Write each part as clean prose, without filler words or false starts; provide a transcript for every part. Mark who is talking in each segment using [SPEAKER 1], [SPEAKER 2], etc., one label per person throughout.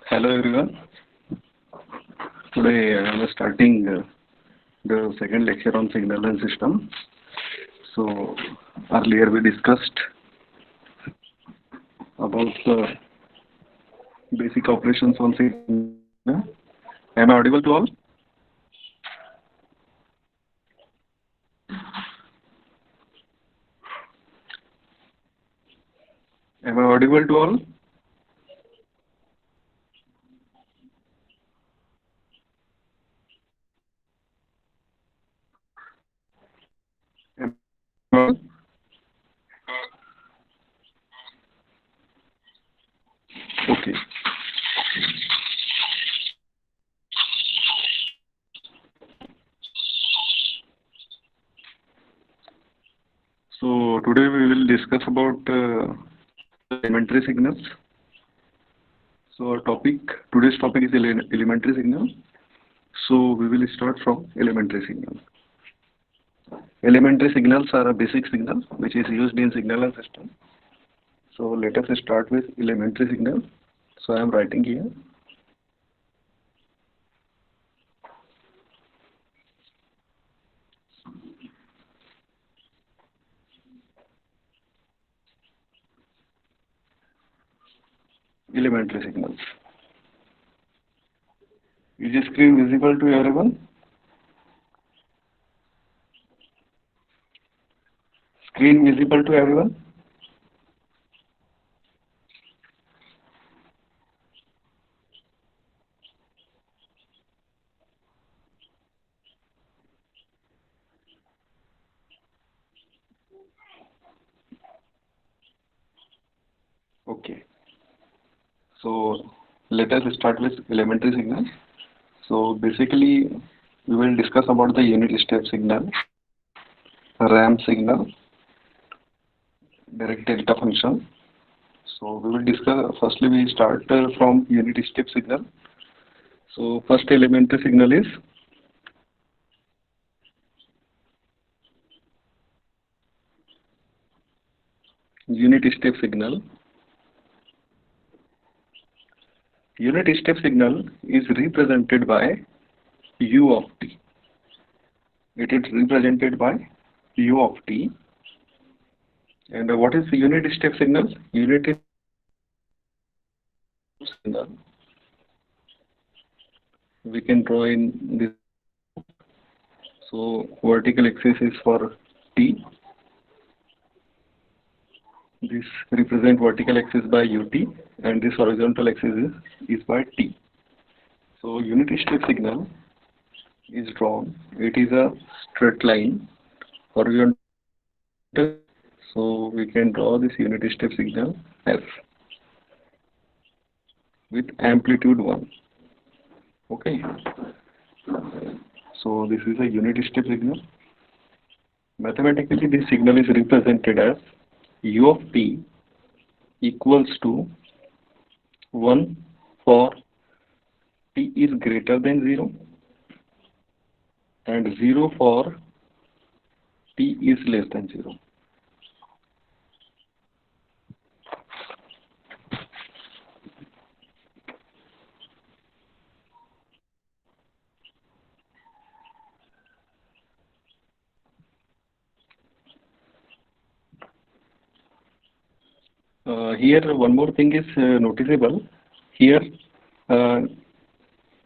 [SPEAKER 1] Hello everyone. Today I am starting the second lecture on signal and system. So earlier we discussed about the basic operations on signal. Am I audible to all? Am I audible to all? Am I audible? Okay. So today we will discuss about elementary signals. So our topic, today's topic is elementary signal. So we will start from elementary signal. Elementary signals are a basic signal which is used in signal and system. So let us start with elementary signal. So I am writing here. Elementary signals. Is the screen visible to everyone? Screen visible to everyone? Okay. So let us start with elementary signal. So basically we will discuss about the unit step signal, ramp signal, direct delta function. So we will discuss, firstly we start from unit step signal. So first elementary signal is unit step signal. Unit step signal is represented by u of t. It is represented by u of t. And what is the unit step signal? Unit step signal we can draw in this. So vertical axis is for t. This represent vertical axis by ut, and this horizontal axis is by t. So unit step signal is drawn. It is a straight line horizontal. So we can draw this unit step signal f with amplitude 1. Okay. So this is a unit step signal. Mathematically, this signal is represented as u of t equals to 1 for t is greater than 0 and 0 for t is less than 0. Here one more thing is noticeable. Here uh,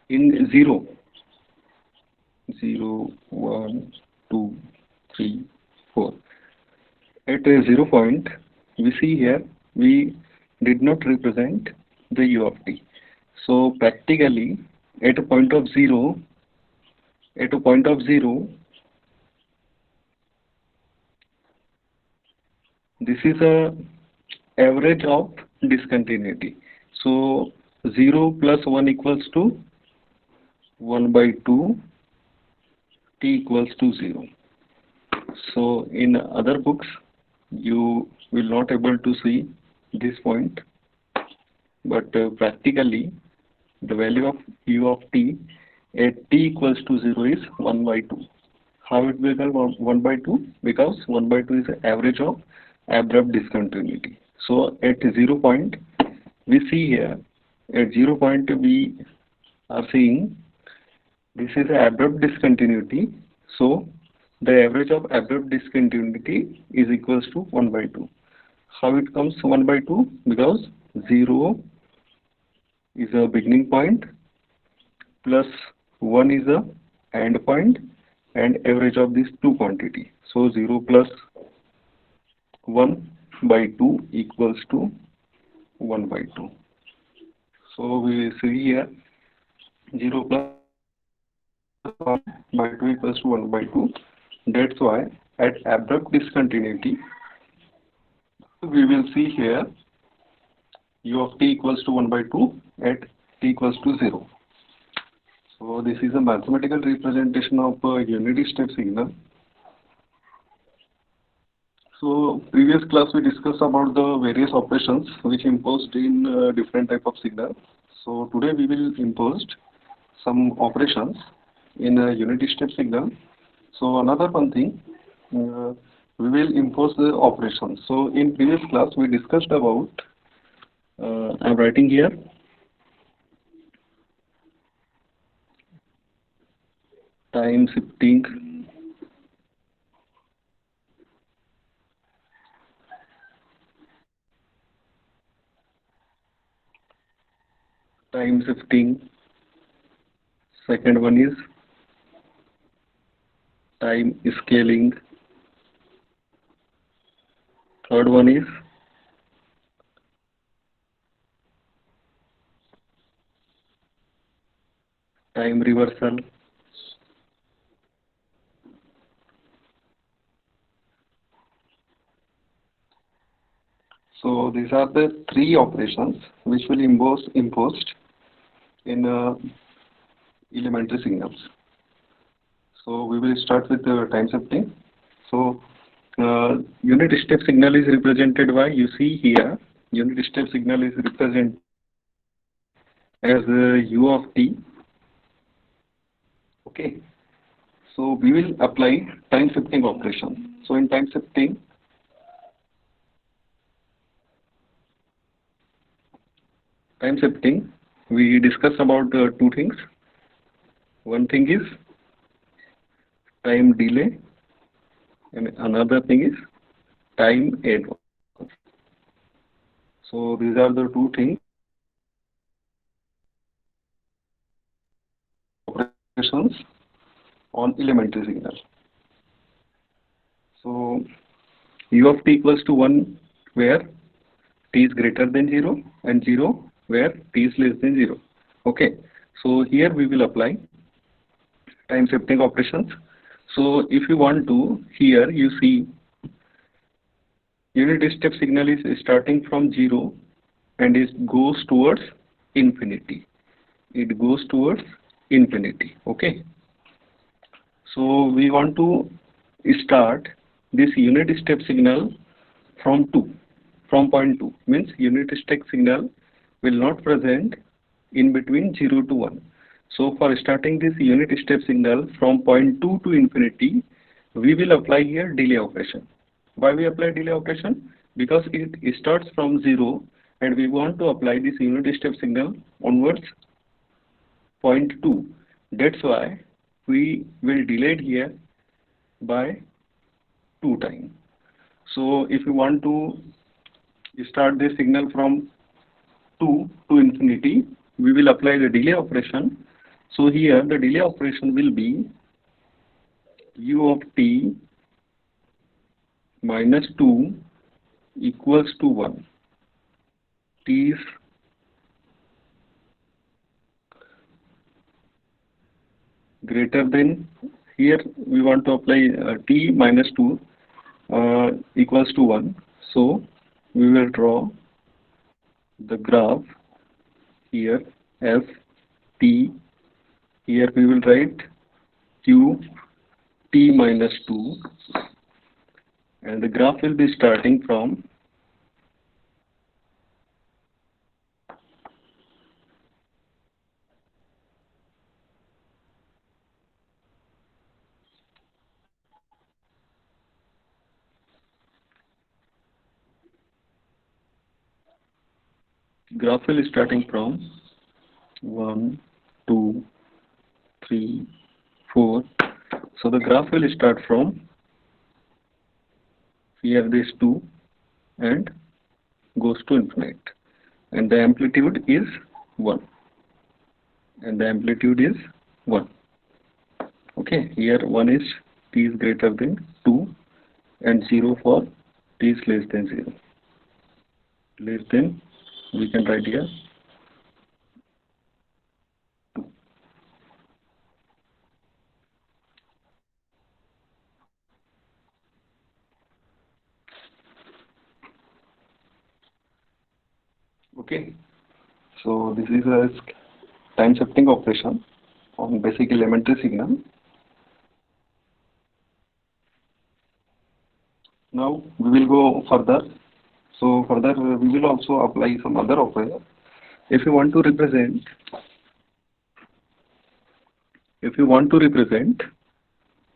[SPEAKER 1] in 0, 0, 1, 2, 3, 4. At a 0 point, we see here we did not represent the u of t. So practically at a point of 0, at a point of 0, this is a average of discontinuity. So 0 plus 1 equals to 1 by 2, t equals to 0. So in other books, you will not able to see this point, but practically the value of u of t at t equals to 0 is 1 by 2. How it become 1 by 2? Because 1 by 2 is the average of abrupt discontinuity. So at 0 point, we see here at 0 point we are seeing this is an abrupt discontinuity. So the average of abrupt discontinuity is equals to 1 by 2. How it comes 1 by 2? Because 0 is a beginning point plus 1 is a end point and average of these two quantity. So 0 plus 1 by 2 equals to 1 by 2. So we see here 0 plus 1 by 2 equals to 1 by 2. That's why at abrupt discontinuity we will see here u of t equals to 1 by 2 at t equals to 0. So this is a mathematical representation of a unit step signal. So previous class we discussed about the various operations which imposed in different type of signal. So today we will impose some operations in a unit step signal. So another one thing, we will impose the operations. So in previous class we discussed about, I'm writing here, time shifting, time shifting. Second one is time scaling. Third one is time reversal. So these are the three operations which will imposed in elementary signals. So we will start with the time shifting. So unit step signal is represented by, you see here, unit step signal is represented as u of t. Okay. So we will apply time shifting operation. So in time shifting, we discuss about two things. One thing is time delay, and another thing is time advance. So these are the two things operations on elementary signal. So u of t equals to 1 where t is greater than 0 and 0 where t is less than 0. Okay. So here we will apply time shifting operations. So if you want to, here you see unit step signal is starting from 0 and it goes towards infinity. It goes towards infinity. Okay. So we want to start this unit step signal from 2, from point 2, means unit step signal will not present in between 0 to 1. So for starting this unit step signal from point 2 to infinity, we will apply here delay operation. Why we apply delay operation? Because it starts from 0 and we want to apply this unit step signal onwards point 2. That's why we will delay it here by 2 times. So if you want to start the signal from 2 to infinity, we will apply the delay operation. So here the delay operation will be u of t minus 2 equals to 1. T is greater than, here we want to apply t minus 2 equals to 1. So we will draw the graph here f t. Here we will write q t minus 2 and the graph will be starting from graph will starting from 1, 2, 3, 4. So the graph will start from here, this 2, and goes to infinite, and the amplitude is 1, and the amplitude is 1. Okay, here 1 is t is greater than 2, and 0 for t is less than 0. Less than, we can write here 2. Okay, so this is a time shifting operation on basic elementary signal. Now we will go further. So further we will also apply some other operator. If you want to represent,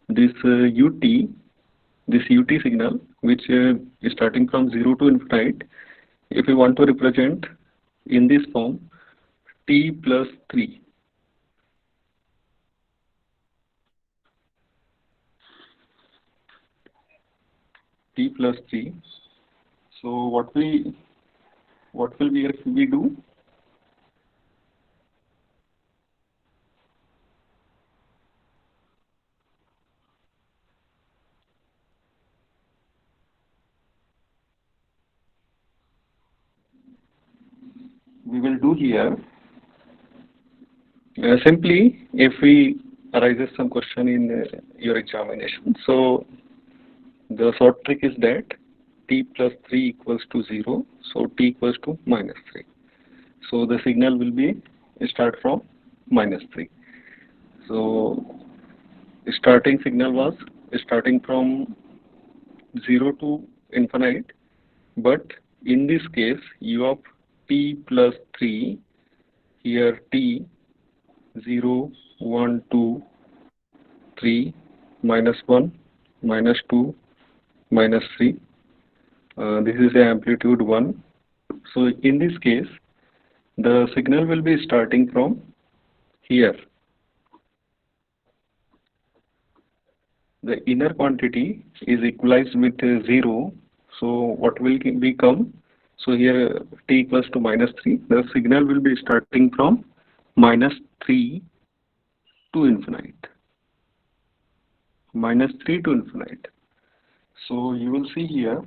[SPEAKER 1] this UT signal, which is starting from 0 to infinite, if you want to represent in this form, t plus 3. T plus 3. So what will we do? We will do here simply, if we arises some question in your examination. So the short trick is that t plus 3 equals to 0. So t equals to minus 3. So the signal will be start from minus 3. So starting signal was starting from 0 to infinite, but in this case u of t plus 3, here t 0, 1, 2, 3, minus 1, minus 2, minus 3. This is the amplitude 1. So in this case, the signal will be starting from here. The inner quantity is equalized with 0. So what will become? So here t equals to minus 3. The signal will be starting from minus 3 to infinite. Minus 3 to infinite. So you will see here,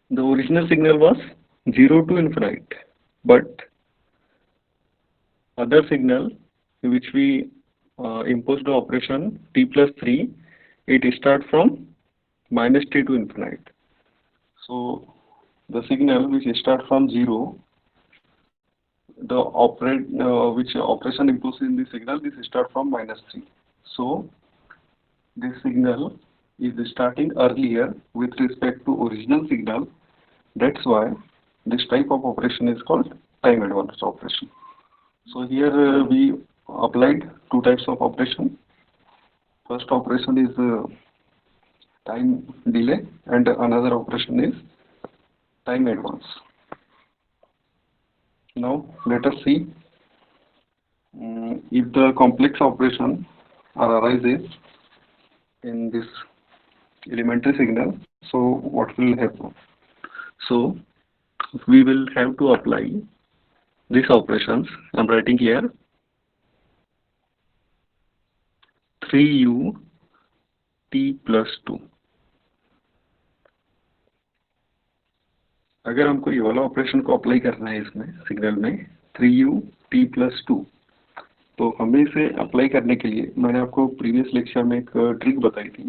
[SPEAKER 1] the original signal was 0 to infinite, but other signal which we imposed the operation t plus 3, it start from minus t to infinite. So the signal which start from 0, the which operation imposed in the signal, this start from minus 3. So this signal is starting earlier with respect to original signal. That's why this type of operation is called time advance operation. So here we applied two types of operation. First operation is time delay, and another operation is time advance. Now let us see if the complex operation arises in this elementary signal. So what will happen? So we will have to apply these operations. I'm writing here 3u t plus 2. अगर हमको ये वाला operation को apply करना है इसमें signal में 3u t plus 2, तो हमें इसे अप्लाई करने के लिए मैंने आपको प्रीवियस लेक्चर में एक ट्रिक बताई थी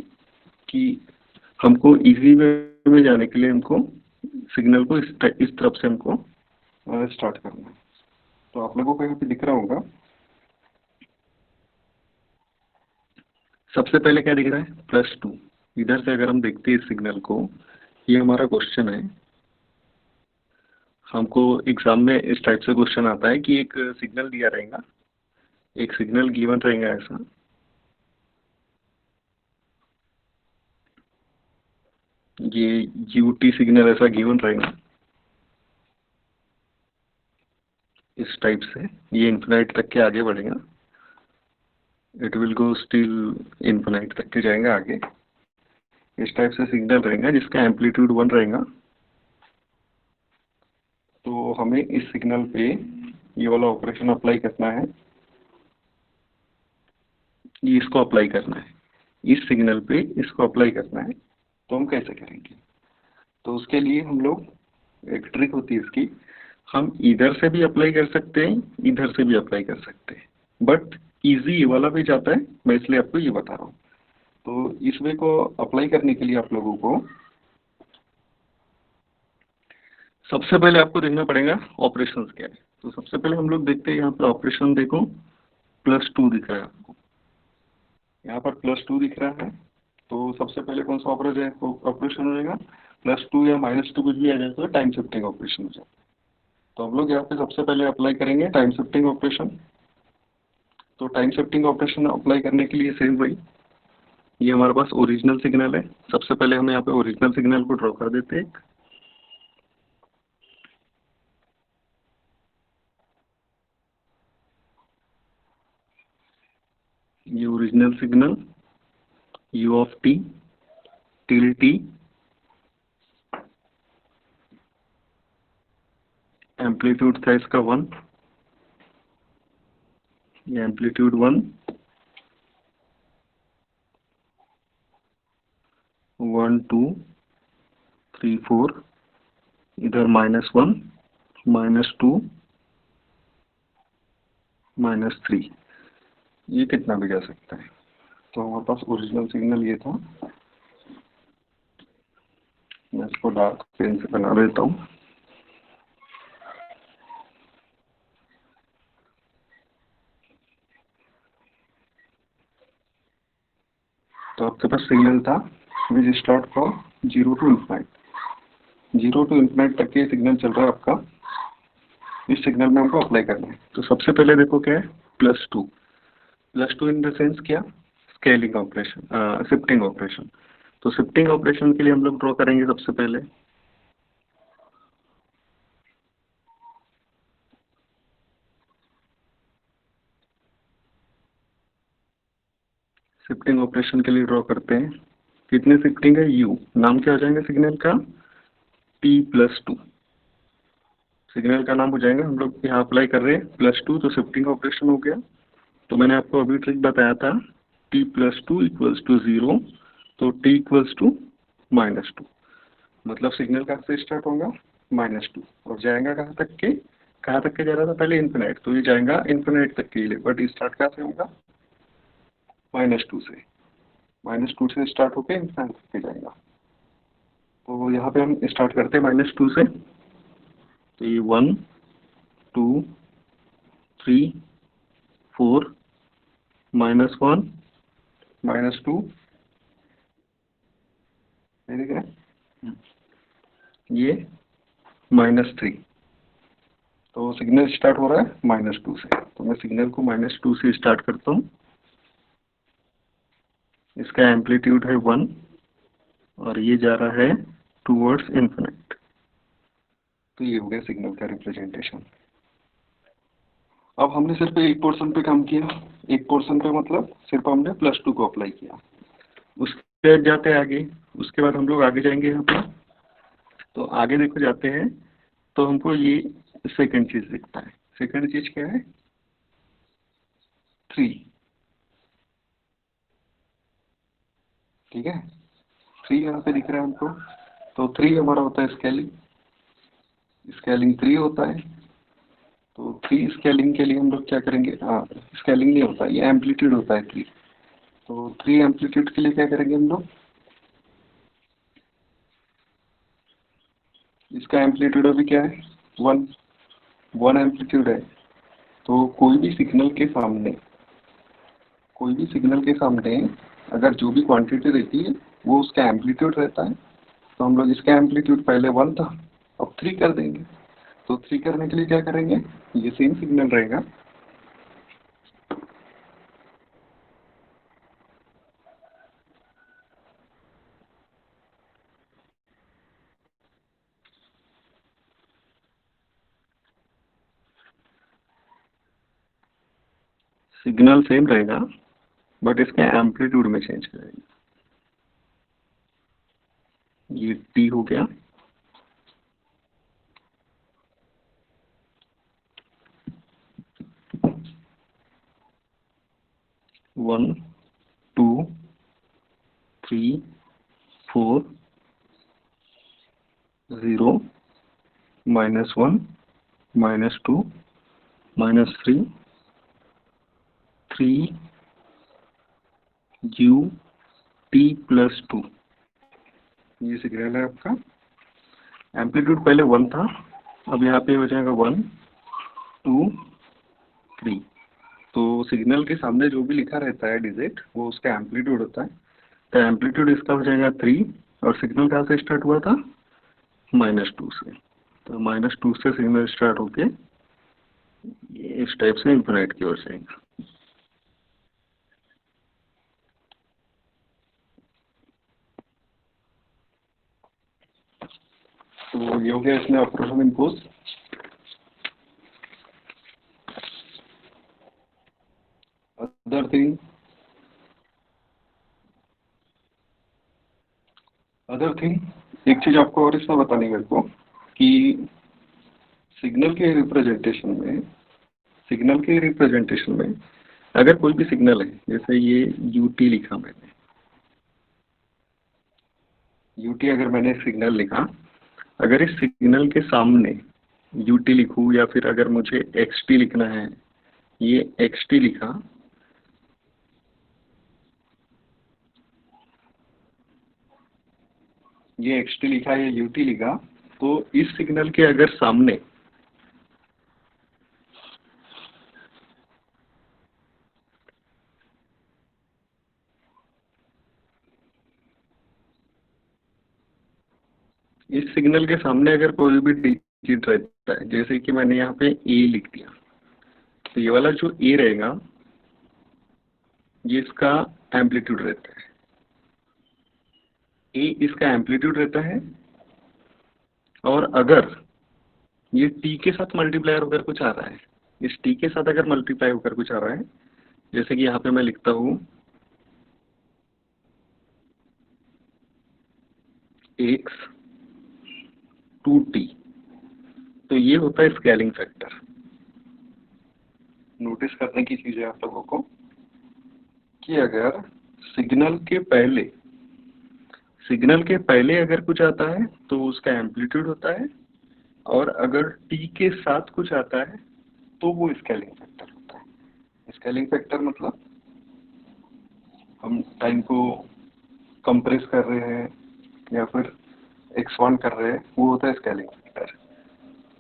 [SPEAKER 1] कि हमको इजी वे में जाने के लिए हमको सिग्नल को इस तरफ से हमको स्टार्ट करना है. तो आप लोगों को यहाँ पे दिख रहा होगा, सबसे पहले क्या दिख रहा है? +2. इधर से अगर हम देखते हैं इस सिग्नल को, ये हमारा क्वेश्चन है. हमको एग्जाम में इस टाइप से क्वेश्चन आता है कि एक सिग्नल दिया रहेगा, एक सिग्नल गिवन रहेगा ऐसा, ये यूटी सिग्नल ऐसा गिवन रहेगा, इस टाइप से ये इन्फिनाइट तक के आगे बढ़ेगा, it will go still infinite तक के जाएगा आगे। इस टाइप से सिग्नल रहेगा जिसका एम्पलीट्यूड 1 रहेगा। तो हमें इस सिग्नल पे ये वाला ऑपरेशन अप्लाई करना है, ये इसको अप्लाई करना है, इस सिग्नल पे इसको अप्लाई करना है। तो हम कैसे करेंगे? तो उसके लिए हम लोग, एक ट्रिक होती है इसकी, हम इधर से भी अप्लाई कर सकते हैं, इधर से भी अप्लाई कर सकते हैं, बट इजी ये वाला भी जाता है, मैं इसलिए आपको ये बता रहा हूँ। तो इस वे को अप्लाई करने के लिए आप लोगों को सबसे पहले आपको देखना पड़ेगा ऑपरेशंस क्या है। तो सबसे पहले हम लोग देखते हैं, यहाँ पर ऑपरेशन देखो, +2 दिख रहा है आपको, यहाँ पर +2 दिख रहा है। तो सबसे पहले कौन सा ऑपरेशन हो जाएगा? +2 या -2 कुछ भी आ जाए तो टाइम शिफ्टिंग ऑपरेशन हो जाएगा। तो हम लोग यहाँ पे सबसे पहले अप्लाई करेंगे टाइम शिफ्टिंग ऑपरेशन। तो टाइम शिफ्टिंग ऑपरेशन अप्लाई करने के लिए सेम वही, ये हमारे पास ओरिजिनल सिग्नल है। सबसे पहले हम यहाँ पे ओरिजिनल सिग्नल को ड्रॉ कर देते हैं। ये original signal u of T till T, amplitude था इसका 1, ये एम्पलीट्यूड 1, 1 2 3 4, इधर -1 -2 -3, ये कितना भी जा सकता है। तो हमारे पास ओरिजिनल सिग्नल ये था। मैं इसको डार्क पेन से बना देता हूँ। तो आपके पास सिग्नल था which start from 0 to infinite, 0 to infinite तक ये सिग्नल चल रहा है आपका। इस सिग्नल में हमको अप्लाई करना है। तो सबसे पहले देखो क्या है, +2, +2 इन द सेंस क्या, स्केलिंग ऑपरेशन, शिफ्टिंग ऑपरेशन। तो शिफ्टिंग ऑपरेशन के लिए हम लोग ड्रॉ करेंगे सबसे पहले शिफ्टिंग ऑपरेशन के लिए ड्रॉ करते हैं। कितने शिफ्टिंग है? u, नाम क्या हो जाएगा सिग्नल का? t+2, सिग्नल का नाम हो जाएगा। हम लोग यहाँ अप्लाई कर रहे हैं +2, तो शिफ्टिंग ऑपरेशन हो गया। तो मैंने आपको अभी ट्रिक बताया था, t+2 = 0, तो t = -2, मतलब सिग्नल कहाँ से स्टार्ट होगा? -2, और जाएगा कहाँ तक के जा रहा था पहले? इन्फिनाइट, तो ये जाएगा इन्फिनाइट तक के लिए, बट स्टार्ट कहाँ से होगा? -2 से, -2 से स्टार्ट होकर इन्फिनाइट तक के जाएगा। तो यहाँ पे हम स्टार्ट करते हैं -2 से। तो ये 1 2 3 4 -1 -2, ये देख रहे हैं, ये -3। तो सिग्नल स्टार्ट हो रहा है -2 से। तो मैं सिग्नल को -2 से स्टार्ट करता हूँ। इसका एम्पलीट्यूड है 1 और ये जा रहा है टूवर्ड्स इन्फिनिट। तो ये हो गया सिग्नल का रिप्रेजेंटेशन। अब हमने सिर्फ एक पोर्शन पे काम किया, एक पोर्शन पे मतलब सिर्फ हमने +2 को अप्लाई किया। उसके बाद जाते हैं आगे, उसके बाद हम लोग आगे जाएंगे यहाँ पर। तो आगे देखो जाते हैं, तो हमको ये सेकंड चीज दिखता है। सेकंड चीज क्या है? 3, ठीक है, 3 यहाँ पे दिख रहा है हमको। तो 3 हमारा होता है स्केलिंग, स्केलिंग 3 होता है। तो 3 स्केलिंग के लिए हम लोग क्या करेंगे? हाँ, स्केलिंग नहीं होता, ये एम्पलीट्यूड होता है 3। तो 3 एम्पलीट्यूड के लिए क्या करेंगे हम लोग? इसका एम्पलीट्यूड अभी क्या है? 1, 1 एम्पलीट्यूड है। तो कोई भी सिग्नल के सामने अगर जो भी क्वांटिटी रहती है वो उसका एम्पलीट्यूड रहता है। तो हम लोग इसका एम्पलीट्यूड पहले 1 था, अब 3 कर देंगे। तो 3 करने के लिए क्या करेंगे? ये सेम सिग्नल रहेगा, सिग्नल सेम रहेगा बट इसके एम्पलीट्यूड में चेंज करेगा। ये टी हो गया, one, two, three, four, zero, -1, -2, -3, 3 u t+2। ये सिग्नल है आपका। एम्पलीट्यूड पहले 1 था, अब यहाँ पे हो जाएगा 1, 2, 3। तो सिग्नल के सामने जो भी लिखा रहता है डिजिट वो उसका एम्पलीट्यूड होता है। तो एम्पलीट्यूड इसका हो जाएगा 3 और सिग्नल कहाँ से स्टार्ट हुआ था? -2 से। तो -2 से सिग्नल स्टार्ट होके ये इस टाइप से इंफिनिट की ओर जाएगा। तो ये हो गया इसमें ऑपरेशन इम्पोज। अदर थिंग एक चीज आपको और इसमें बतानी मेरे को कि सिग्नल के रिप्रेजेंटेशन में अगर कोई भी सिग्नल है, जैसे ये यूटी लिखा मैंने, यूटी अगर मैंने सिग्नल लिखा, अगर इस सिग्नल के सामने यूटी लिखूं या फिर अगर मुझे एक्सटी लिखना है, ये एक्सटी लिखा, ये एक्सटी लिखा, ये यूटी लिखा, तो इस सिग्नल के अगर सामने अगर कोई भी डिजिट रहता है, जैसे कि मैंने यहाँ पे ए लिख दिया, तो ये वाला जो ए रहेगा ये इसका एम्पलीट्यूड रहता है। ए इसका एम्पलीट्यूड रहता है और अगर ये टी के साथ मल्टीप्लाई होकर कुछ आ रहा है, इस टी के साथ अगर मल्टीप्लाई होकर कुछ आ रहा है, जैसे कि यहाँ पे मैं लिखता हूँ एक्स 2t, तो ये होता है स्केलिंग फैक्टर। नोटिस करने की चीज है आप लोगों को कि अगर सिग्नल के पहले अगर कुछ आता है तो उसका एम्पलीट्यूड होता है, और अगर टी के साथ कुछ आता है तो वो स्केलिंग फैक्टर होता है। स्केलिंग फैक्टर मतलब हम टाइम को कंप्रेस कर रहे हैं या फिर एक्सपांड कर रहे हैं, वो होता है स्केलिंग फैक्टर।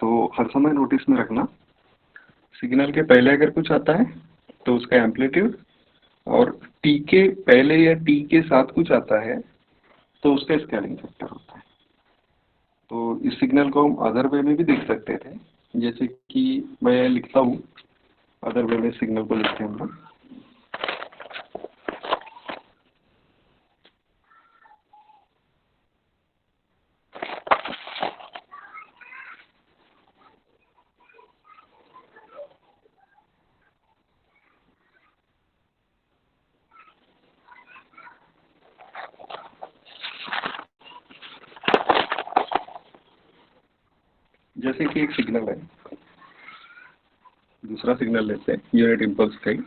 [SPEAKER 1] तो हर समय नोटिस में रखना, सिग्नल के पहले अगर कुछ आता है तो उसका एम्पलीट्यूड, और टी के पहले या टी के साथ कुछ आता है तो उसका स्केलिंग फैक्टर होता है। तो इस सिग्नल को हम अदर वे में भी देख सकते थे, जैसे कि मैं लिखता हूँ, अदर वे में सिग्नल को लिखते हैं हम लोग। जैसे कि एक सिग्नल है, दूसरा सिग्नल लेते हैं यूनिट इम्पल्स का ही।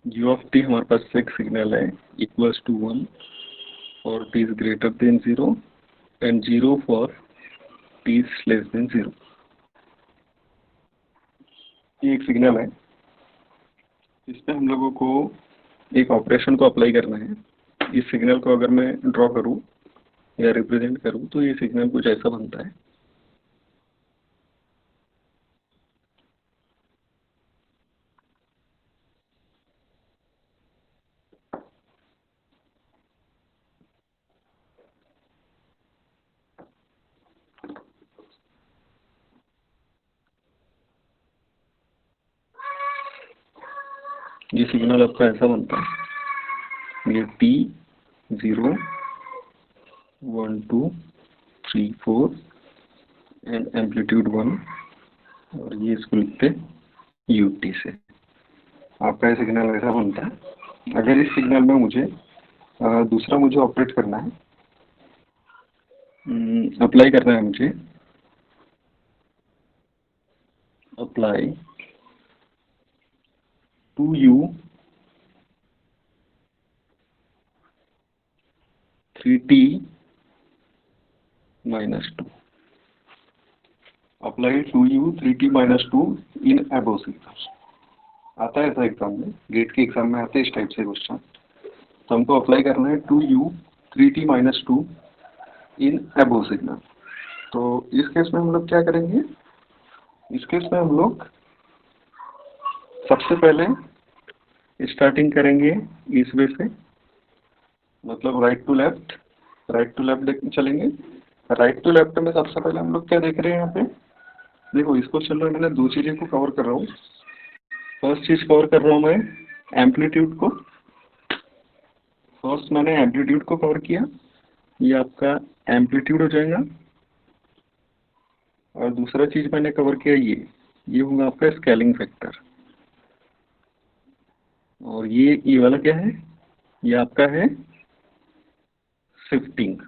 [SPEAKER 1] यू ऑफ टी हमारे पास एक सिग्नल है इक्वल्स टू 1 और T is greater than 0 and 0 for T is less than 0। ये एक सिग्नल है, इस पे हम लोगों को एक ऑपरेशन को अप्लाई करना है। इस सिग्नल को अगर मैं ड्रॉ करूँ या रिप्रेजेंट करूँ तो ये सिग्नल कुछ ऐसा बनता है। ये सिग्नल आपका ऐसा बनता है, ये T 0 1 2 3 4 एंड एम्पलीट्यूड 1, और ये इसको लिखते UT से। आपका ये सिग्नल ऐसा बनता है। अगर इस सिग्नल में मुझे दूसरा मुझे ऑपरेट करना है, अप्लाई करना है मुझे, apply to U 3T minus 2, apply to U 3T minus 2 in above signal. आता है ऐसा एग्जाम में, गेट के एग्जाम में आते हैं इस टाइप से क्वेश्चन। तो हमको अप्लाई करना है to U 3T minus 2 in above signal. तो इस केस में हम लोग क्या करेंगे, इस केस में हम लोग सबसे पहले स्टार्टिंग करेंगे इस वे से, मतलब राइट टू लेफ्ट चलेंगे। राइट टू लेफ्ट में सबसे पहले हम लोग क्या देख रहे हैं यहाँ पे, देखो इसको चल रहा है, मैंने दो चीज़ें को कवर कर रहा हूँ। फर्स्ट चीज़ कवर कर रहा हूँ मैं एम्पलीट्यूड को। फर्स्ट मैंने एम्पलीट्यूड को कवर किया, ये आपका एम्पलीट्यूड हो जाएगा। और दूसरा चीज़ मैंने कवर किया ये होगा आपका स्केलिंग फैक्टर। और ये वाला क्या है, ये आपका है शिफ्टिंग।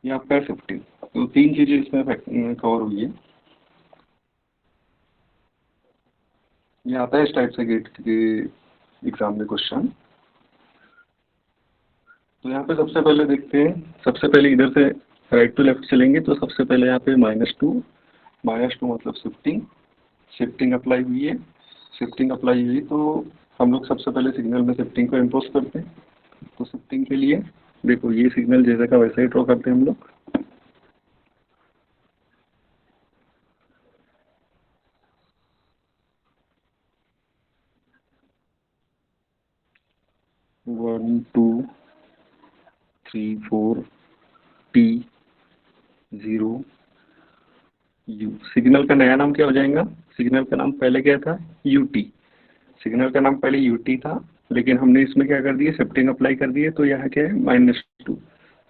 [SPEAKER 1] ये आपका है शिफ्टिंग। तो तीन चीज़ें इसमें कवर हुई है। ये आता है इस टाइप से गेट के एग्जाम में क्वेश्चन। तो यहाँ पे सबसे पहले देखते हैं, सबसे पहले इधर से राइट टू लेफ्ट चलेंगे। तो सबसे पहले यहाँ पे -2 मतलब शिफ्टिंग अप्लाई हुई है। शिफ्टिंग अप्लाई हुई तो हम लोग सबसे पहले सिग्नल में शिफ्टिंग को इम्पोज करते हैं। तो शिफ्टिंग के लिए देखो ये सिग्नल जैसे का वैसे ही ड्रॉ करते हैं हम लोग। One two three four T 0 U। Signal का नया नाम क्या हो जाएगा, सिग्नल का नाम पहले क्या था UT। सिग्नल का नाम पहले UT था, लेकिन हमने इसमें क्या कर दिया, शिफ्टिंग अप्लाई कर दिए। तो यहाँ क्या है -2,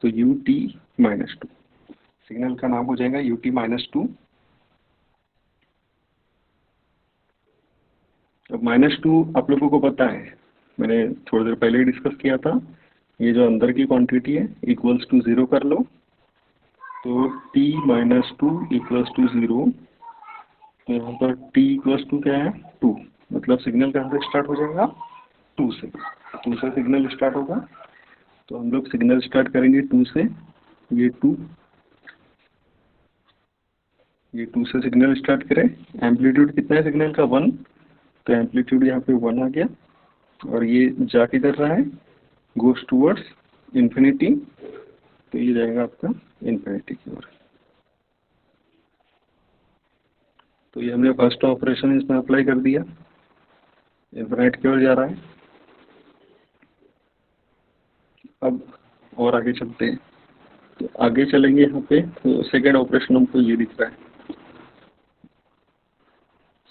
[SPEAKER 1] तो UT -2। सिग्नल का नाम हो जाएगा UT -2। अब -2 आप लोगों को पता है, मैंने थोड़ी देर पहले ही डिस्कस किया था। ये जो अंदर की क्वांटिटी है इक्वल्स टू 0 कर लो। तो T -2 इक्वल्स टू 0। तो यहाँ पर T इक्वल्स टू क्या है 2, मतलब सिग्नल कहाँ से स्टार्ट हो जाएगा 2 से। 2 से सिग्नल स्टार्ट होगा। तो हम लोग सिग्नल स्टार्ट करेंगे 2 से। ये 2 से सिग्नल स्टार्ट करें। एम्पलीट्यूड कितना है सिग्नल का 1, तो एम्पलीट्यूड यहाँ पे 1 आ गया। और ये जा किधर रहा है, गोस टूवर्ड्स इन्फिनिटी। तो ये जाएगा आपका इन्फिनिटी की ओर। तो ये हमने फर्स्ट ऑपरेशन इसमें अप्लाई कर दिया, इन्फिनिट की ओर जा रहा है। अब और आगे चलते हैं। तो आगे चलेंगे यहाँ पे, तो सेकेंड ऑपरेशन हमको ये दिख रहा है।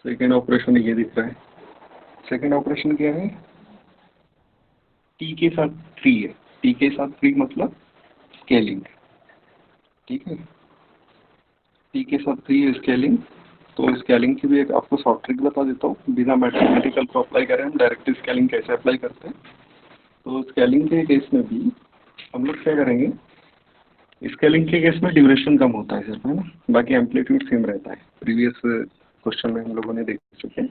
[SPEAKER 1] सेकेंड ऑपरेशन ये दिख रहा है। सेकेंड ऑपरेशन क्या है, T के साथ 3 है। T के साथ 3 मतलब स्केलिंग, ठीक है। T के साथ 3 है स्केलिंग। तो स्केलिंग की भी एक आपको शॉर्ट ट्रिक बता देता हूँ, बिना मैथमेटिकल को अप्लाई करें हम डायरेक्ट स्केलिंग कैसे अप्लाई करते हैं। तो स्केलिंग के केस में भी हम लोग क्या करेंगे, स्केलिंग के केस में ड्यूरेशन कम होता है सिर्फ, है ना, बाकी एम्पलीट्यूड सेम रहता है। प्रीवियस क्वेश्चन में हम लोगों ने देख चुके हैं।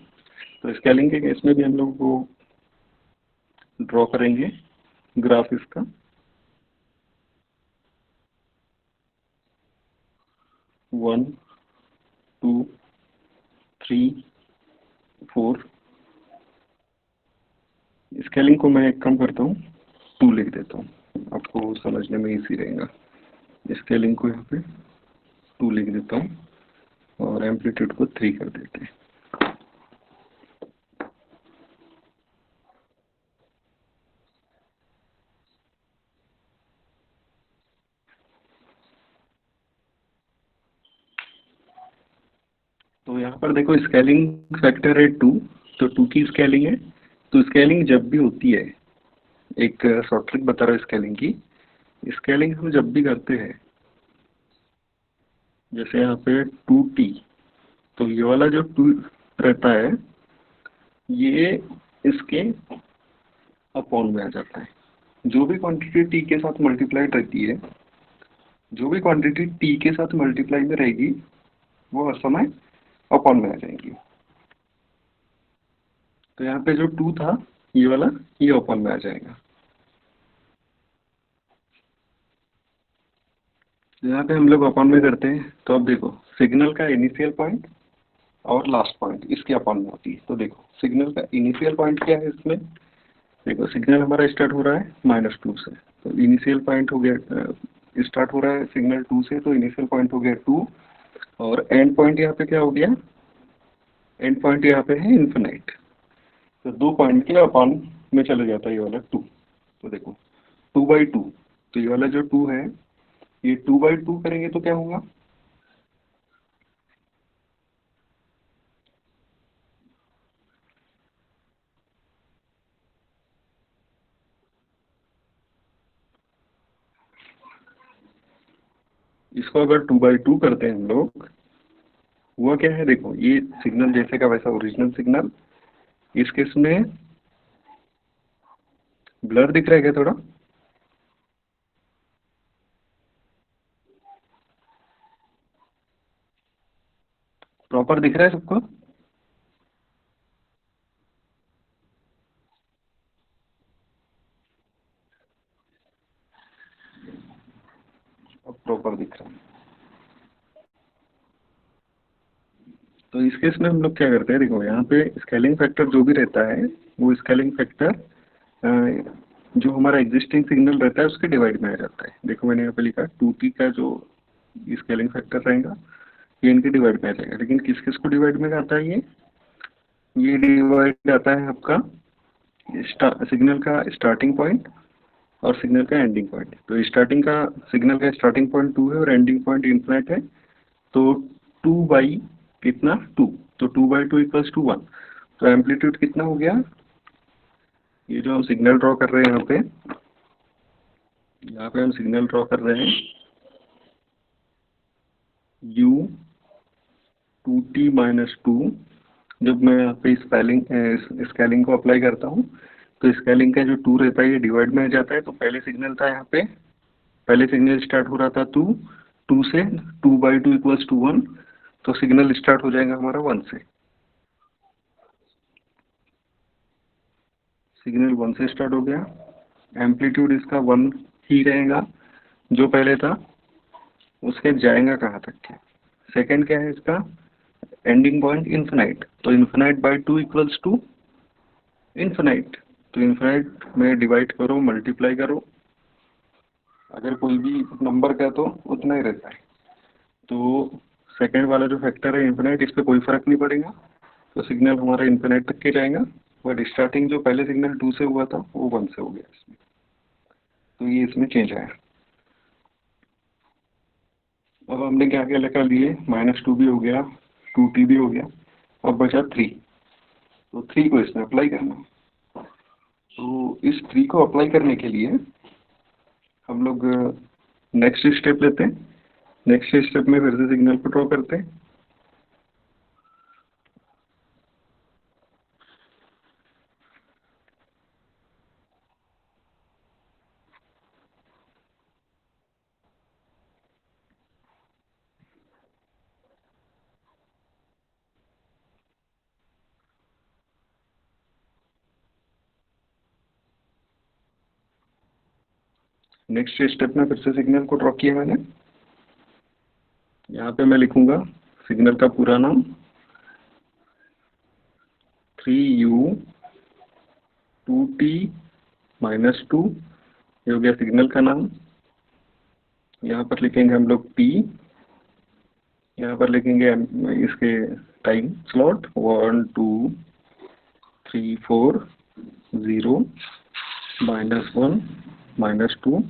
[SPEAKER 1] तो स्केलिंग के केस में भी हम लोग को ड्रॉ करेंगे ग्राफ इसका। 1 2 3 4। स्केलिंग को मैं एक कम करता हूँ, 2 लिख देता हूँ, आपको समझने में इजी रहेगा। स्केलिंग को यहाँ पे 2 लिख देता हूँ और एम्पलीट्यूड को 3 कर देते हैं। तो यहाँ पर देखो स्केलिंग फैक्टर है 2, तो 2 की स्केलिंग है। तो स्केलिंग जब भी होती है, एक शॉर्ट ट्रिक बता रहा हूँ स्केलिंग की। स्केलिंग हम जब भी करते हैं, जैसे यहाँ पे 2t, तो ये वाला जो 2 रहता है ये इसके अपॉन में आ जाता है। जो भी क्वांटिटी t के साथ मल्टीप्लाइड रहती है, जो भी क्वांटिटी t के साथ मल्टीप्लाई में रहेगी वो हर समय अपॉन में आ जाएंगी। तो यहाँ पे जो 2 था ये वाला, ये अपॉन में आ जाएगा। यहाँ पे हम लोग अपॉन में करते हैं, तो अब देखो सिग्नल का इनिशियल पॉइंट और लास्ट पॉइंट इसके अपॉन में होती है। तो देखो सिग्नल का इनिशियल पॉइंट क्या है इसमें, देखो सिग्नल हमारा स्टार्ट हो रहा है -2 से, तो इनिशियल पॉइंट हो गया, स्टार्ट हो रहा है सिग्नल 2 से, तो इनिशियल पॉइंट हो गया 2, और एंड पॉइंट यहाँ पे क्या हो गया, एंड पॉइंट यहाँ पे है इन्फिनाइट। तो 2 पॉइंट के अपॉन में चले जाता है ये वाला 2। तो देखो 2/2, तो ये वाला जो 2 है ये 2/2 करेंगे तो क्या होगा, इसको अगर 2/2 करते हैं हम लोग, हुआ क्या है, देखो ये सिग्नल जैसे का वैसा ओरिजिनल सिग्नल, इस केस में ब्लर दिख रहा है क्या थोड़ा, प्रॉपर दिख रहा है सबको। अब प्रॉपर दिख रहा है। तो इस केस में हम लोग क्या करते हैं, देखो यहाँ पे स्केलिंग फैक्टर जो भी रहता है वो स्केलिंग फैक्टर जो हमारा एग्जिस्टिंग सिग्नल रहता है उसके डिवाइड में आ जाता है। देखो मैंने यहाँ पे लिखा 2t का जो स्केलिंग फैक्टर रहेगा ये इनके डिवाइड में आ जाएगा। लेकिन किस किस को डिवाइड में आता है, ये डिवाइड आता है आपका सिग्नल का स्टार्टिंग पॉइंट और सिग्नल का एंडिंग पॉइंट। तो स्टार्टिंग का सिग्नल का स्टार्टिंग पॉइंट 2 है और एंडिंग पॉइंट इन्फिनिट है, तो 2 बाई कितना 2, तो 2/2 इक्वल्स टू 1। तो एम्पलीट्यूड कितना हो गया, ये जो हम सिग्नल ड्रॉ कर रहे हैं यहाँ पे हम सिग्नल ड्रॉ कर रहे हैं u 2t-2। जब मैं यहाँ पे स्केलिंग को अप्लाई करता हूँ तो स्केलिंग का जो 2 रहता है ये डिवाइड में आ जाता है। तो पहले सिग्नल था यहाँ पे, पहले सिग्नल स्टार्ट हो रहा था 2 से, 2/2 इक्वल्स टू 1, तो सिग्नल स्टार्ट हो जाएगा हमारा 1 से, सिग्नल 1 से स्टार्ट हो गया। एम्पलीट्यूड इसका 1 ही रहेगा जो पहले था, उसके जाएगा कहाँ तक के। सेकंड क्या है इसका, एंडिंग पॉइंट इन्फिनाइट, तो infinite by 2 equals to infinite. तो इन्फिनाइट में डिवाइड करो, मल्टीप्लाई करो, अगर कोई भी नंबर का तो उतना ही रहता है। तो सेकंड वाला जो फैक्टर है इन्फिनाइट, इस पर कोई फर्क नहीं पड़ेगा, तो सिग्नल हमारा इन्फिनाइट तक के जाएगा। बट स्टार्टिंग जो पहले सिग्नल 2 से हुआ था वो 1 से हो गया इसमें, तो ये इसमें चेंज आया। अब हमने क्या क्या लेकर लिए, -2 भी हो गया, 2t भी हो गया, अब बचा 3। तो 3 को इसमें अप्लाई करना है। तो इस 3 को अप्लाई करने के लिए हम लोग नेक्स्ट स्टेप लेते हैं। नेक्स्ट स्टेप में फिर से सिग्नल को ड्रॉ करते हैं। नेक्स्ट स्टेप में फिर से सिग्नल को ड्रॉ किया मैंने। यहाँ पे मैं लिखूंगा सिग्नल का पूरा नाम 3u 2t-2, ये हो गया सिग्नल का नाम। यहाँ पर लिखेंगे हम लोग t, यहाँ पर लिखेंगे इसके टाइम स्लॉट 1 2 3 4 0 -1 -2।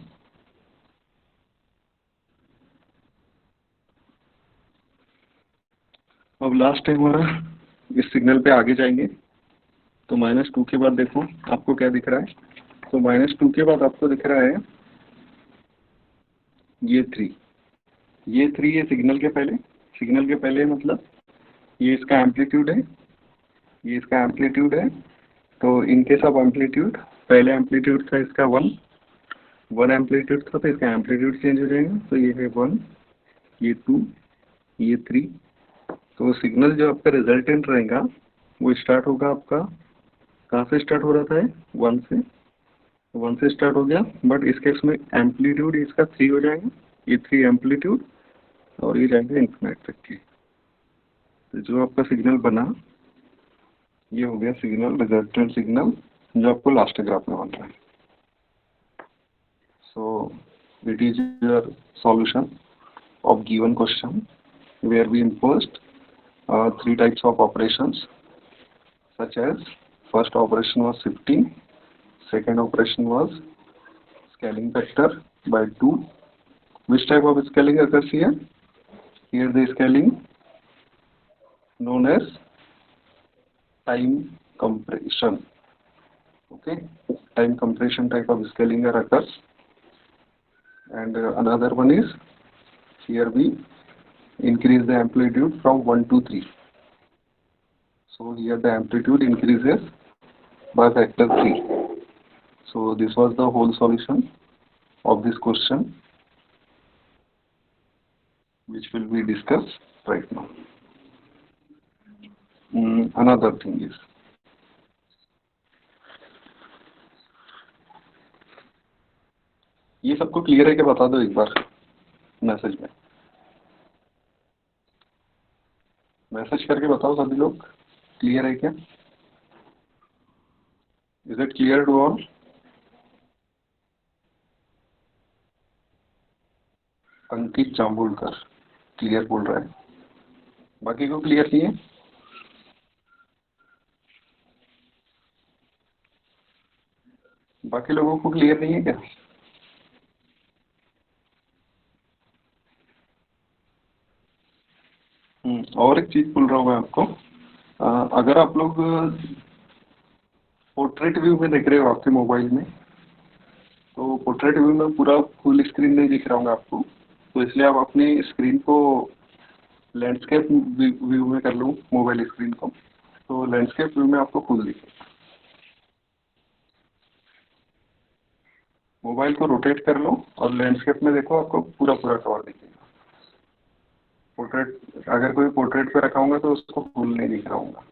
[SPEAKER 1] अब लास्ट है हमारा, इस सिग्नल पे आगे जाएंगे तो -2 के बाद देखो आपको क्या दिख रहा है। तो -2 के बाद आपको दिख रहा है ये थ्री ये सिग्नल के पहले मतलब ये इसका एम्पलीट्यूड है, ये इसका एम्पलीट्यूड है। तो इन केस ऑफ एम्पलीट्यूड, पहले एम्पलीट्यूड था इसका वन एम्पलीट्यूड था, तो इसका एम्पलीट्यूड चेंज हो जाएगा। तो ये है 1, ये 2, ये 3। तो सिग्नल जो आपका रिजल्टेंट रहेगा वो स्टार्ट होगा आपका, कहाँ से स्टार्ट हो रहा था? 1 से स्टार्ट हो गया, बट इस केस में एम्पलीट्यूड इसका 3 हो जाएगा, ये 3 एम्पलीट्यूड, और ये जाएगा इन्फिनिट तक की। तो जो आपका सिग्नल बना ये हो गया सिग्नल, रिजल्टेंट सिग्नल, जो आपको लास्ट ग्राफ में बन रहा है। So it is your solution of given question where we imposed three types of operations, such as first operation was shifting, second operation was scaling factor by 2. Which type of scaling occurs here? Here the scaling known as time compression. Okay, time compression type of scaling occurs. And another one is, here we increase the amplitude from 1 to 3. So here the amplitude increases by factor 3. So this was the whole solution of this question, which will be discussed right now. Another thing is, ये सबको clear है क्या? बता दो एक बार message में, message करके बताओ सभी लोग, क्लियर है क्या? Is it clear to all? Ankit Jambulkar clear बोल रहा है, बाकी को क्लियर नहीं है? बाकी लोगों को क्लियर नहीं है क्या? और एक चीज बोल रहा हूँ मैं आपको, अगर आप लोग पोर्ट्रेट व्यू में देख रहे हो आपके मोबाइल में, तो पोर्ट्रेट व्यू में पूरा फुल स्क्रीन नहीं दिख रहा होगा आपको, तो इसलिए आप अपनी स्क्रीन को लैंडस्केप व्यू में कर लो, मोबाइल स्क्रीन को, तो लैंडस्केप व्यू में आपको फुल दिखेगा। मोबाइल को रोटेट कर लो और लैंडस्केप में देखो, आपको पूरा पूरा कवर दिखेगा। पोर्ट्रेट, अगर कोई पोर्ट्रेट पे रखा होगा तो उसको फुल नहीं दिख रहा होगा,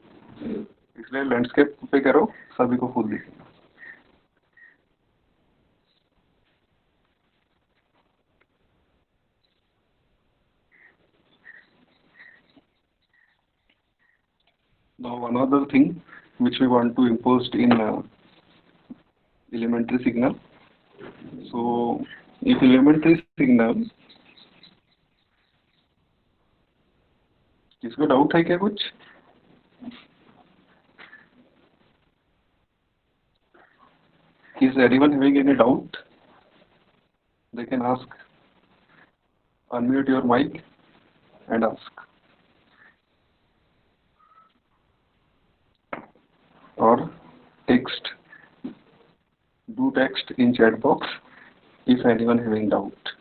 [SPEAKER 1] इसलिए लैंडस्केप पे करो, सभी को फुल दिखेगा। Now another thing which we want to impose in elementary signal. So if elementary signal, किसको डाउट है क्या कुछ? Is anyone having any doubt? They can ask. Unmute your mic and ask. Or text. Do text in chat box if anyone having doubt.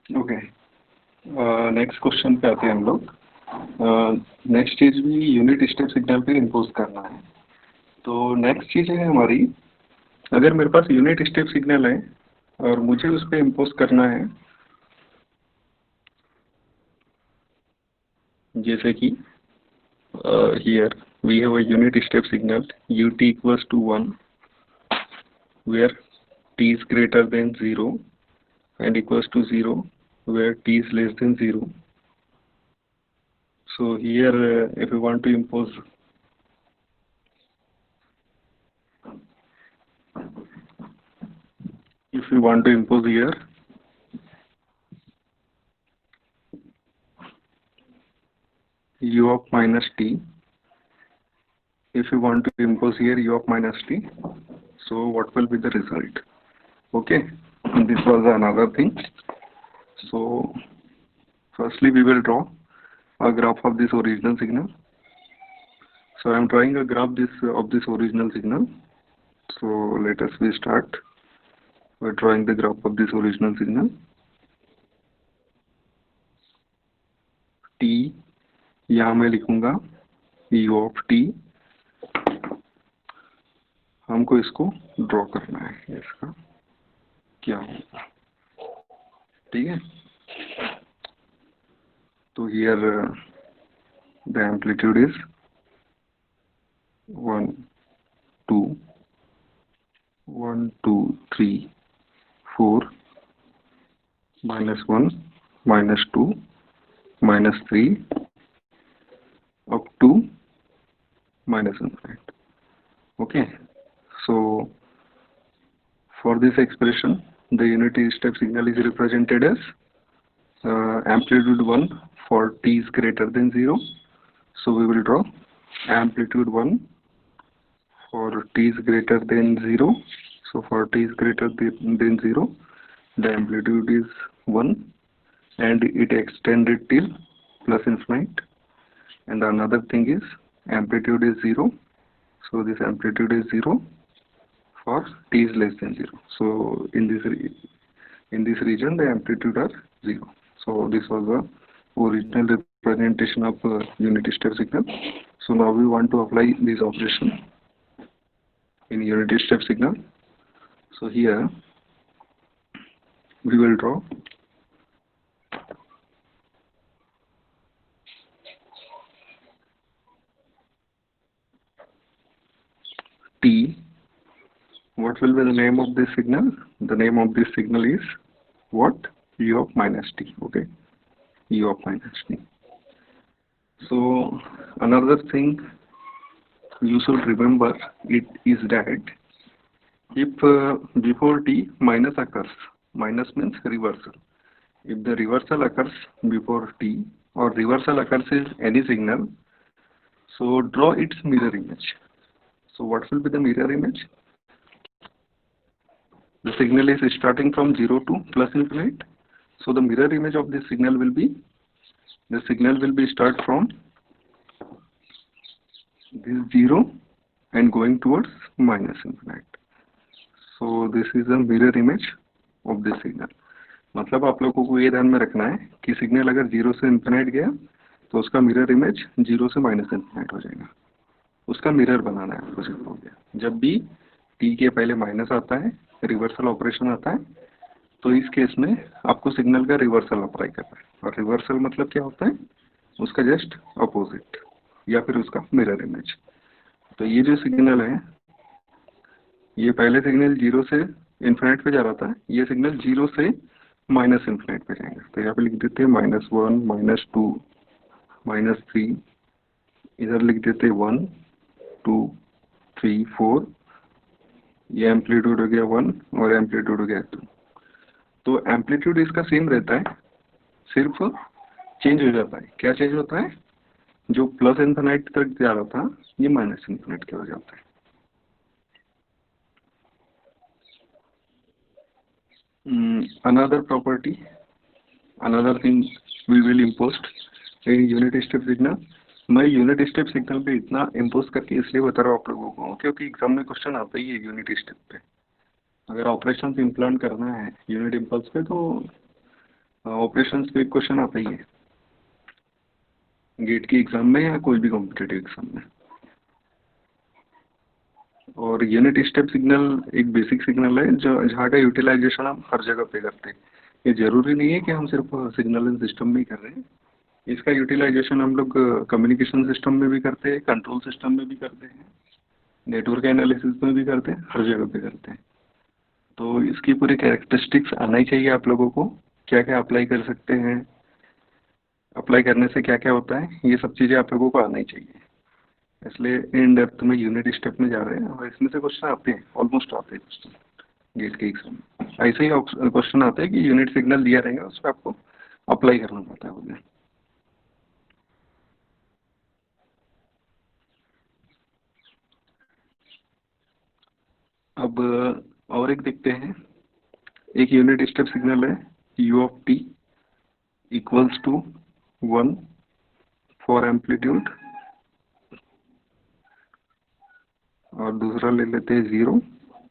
[SPEAKER 1] Okay, next question पे आते हैं हम लोग। Next चीज भी यूनिट स्टेप सिग्नल पे impose करना है। तो नेक्स्ट चीज है हमारी, अगर मेरे पास यूनिट स्टेप सिग्नल है और मुझे उस पर इम्पोज करना है, जैसे कि here we have a unit step signal ut equals to 1 where t is greater than 0 and equals to 0 where t is less than 0. So here if we want to impose here u of minus t if you want to impose here u of minus t, so what will be the result? Okay, this was another thing. So firstly we will draw a graph of this original signal. So I am drawing a graph of this original signal. So let us we start by drawing the graph of this original signal. t यहाँ मैं लिखूंगा u of t, हमको इसको draw करना है, इसका क्या होगा, ठीक है। तो here the amplitude is 1 2 1 2 3 4 -1 -2 -3 up to -infinite. Okay, so for this expression the unity step signal is represented as amplitude 1 for t is greater than 0. So we will draw amplitude 1 for t is greater than 0. So for t is greater than 0, the amplitude is 1 and it extended till plus infinite. And another thing is amplitude is 0. So this amplitude is 0 for t is less than 0. So in this region the amplitude are 0. So this was the original representation of unity step signal. So now we want to apply this operation in unity step signal. So here we will draw t. What will be the name of this signal? The name of this signal is what? U of minus t. Okay, u of minus t. So another thing you should remember it is that if before t minus occurs, minus means reversal. If the reversal occurs before t or reversal occurs in any signal, so draw its mirror image. So what will be the mirror image? The signal is starting from 0 to plus infinite. So the mirror image of this signal will be, the signal will be start from this 0 and going towards minus infinite. So this is a mirror image of this signal. मतलब आप लोगों को ये ध्यान में रखना है कि सिग्नल अगर 0 से इन्फिनाइट गया तो उसका मिरर इमेज 0 से माइनस इन्फिनाइट हो जाएगा, उसका मिरर बनाना है आपको। सिर्फ हो गया, जब भी t के पहले माइनस आता है, रिवर्सल ऑपरेशन आता है, तो इस केस में आपको सिग्नल का रिवर्सल अप्लाई करना है। और रिवर्सल मतलब क्या होता है? उसका जस्ट अपोजिट या फिर उसका मिरर इमेज। तो ये जो सिग्नल है, ये पहले सिग्नल 0 से इन्फिनाइट पे जा रहा था, ये सिग्नल 0 से माइनस इन्फिनाइट पे जाएगा। तो यहाँ पे लिख देते हैं -1 -2 -3, इधर लिख देते 1 2 3 4, ये एम्पलीट्यूड हो गया 1 और एम्पलीट्यूड हो गया 2। तो एम्पलीट्यूड इसका सेम रहता है, सिर्फ चेंज हो जाता है। क्या चेंज होता है? जो प्लस इन्फिनाइट तक जा रहा था, ये माइनस इन्फिनाइट की हो जाता है। Another property, another thing we will impose in unit step signal. मैं यूनिट स्टेप सिग्नल पे इतना इम्पोज करके इसलिए बता रहा हूँ आप लोगों को, क्योंकि एग्जाम में क्वेश्चन आता ही है यूनिट स्टेप पे। अगर ऑपरेशन इम्प्लांट करना है यूनिट इम्पल्स पे, तो ऑपरेशंस पे क्वेश्चन आता ही है गेट के एग्जाम में या कोई भी कॉम्पिटेटिव एग्जाम में। और यूनिट स्टेप सिग्नल एक बेसिक सिग्नल है जो जहाँ का यूटिलाइजेशन हम हर जगह पे करते हैं। ये जरूरी नहीं है कि हम सिर्फ सिग्नल एंड सिस्टम में ही कर रहे हैं, इसका यूटिलाइजेशन हम लोग कम्युनिकेशन सिस्टम में भी करते हैं, कंट्रोल सिस्टम में भी करते हैं, नेटवर्क एनालिसिस में भी करते हैं, हर जगह पे करते हैं। तो इसकी पूरी कैरेक्टरिस्टिक्स आना ही चाहिए आप लोगों को, क्या क्या अप्लाई कर सकते हैं, अप्लाई करने से क्या क्या होता है, ये सब चीज़ें आप लोगों को आना ही चाहिए। इसलिए इन डेप्थ में यूनिट स्टेप में जा रहे हैं और इसमें से क्वेश्चन आते हैं, ऑलमोस्ट आते हैं क्वेश्चन गेट के एग्जाम में। ऐसे ही क्वेश्चन आते हैं कि यूनिट सिग्नल दिया रहेगा, उस पर आपको अप्लाई करना पड़ता है उन्हें। अब और एक देखते हैं, एक यूनिट स्टेप सिग्नल है u of T equals to 1 for amplitude, और दूसरा ले लेते हैं 0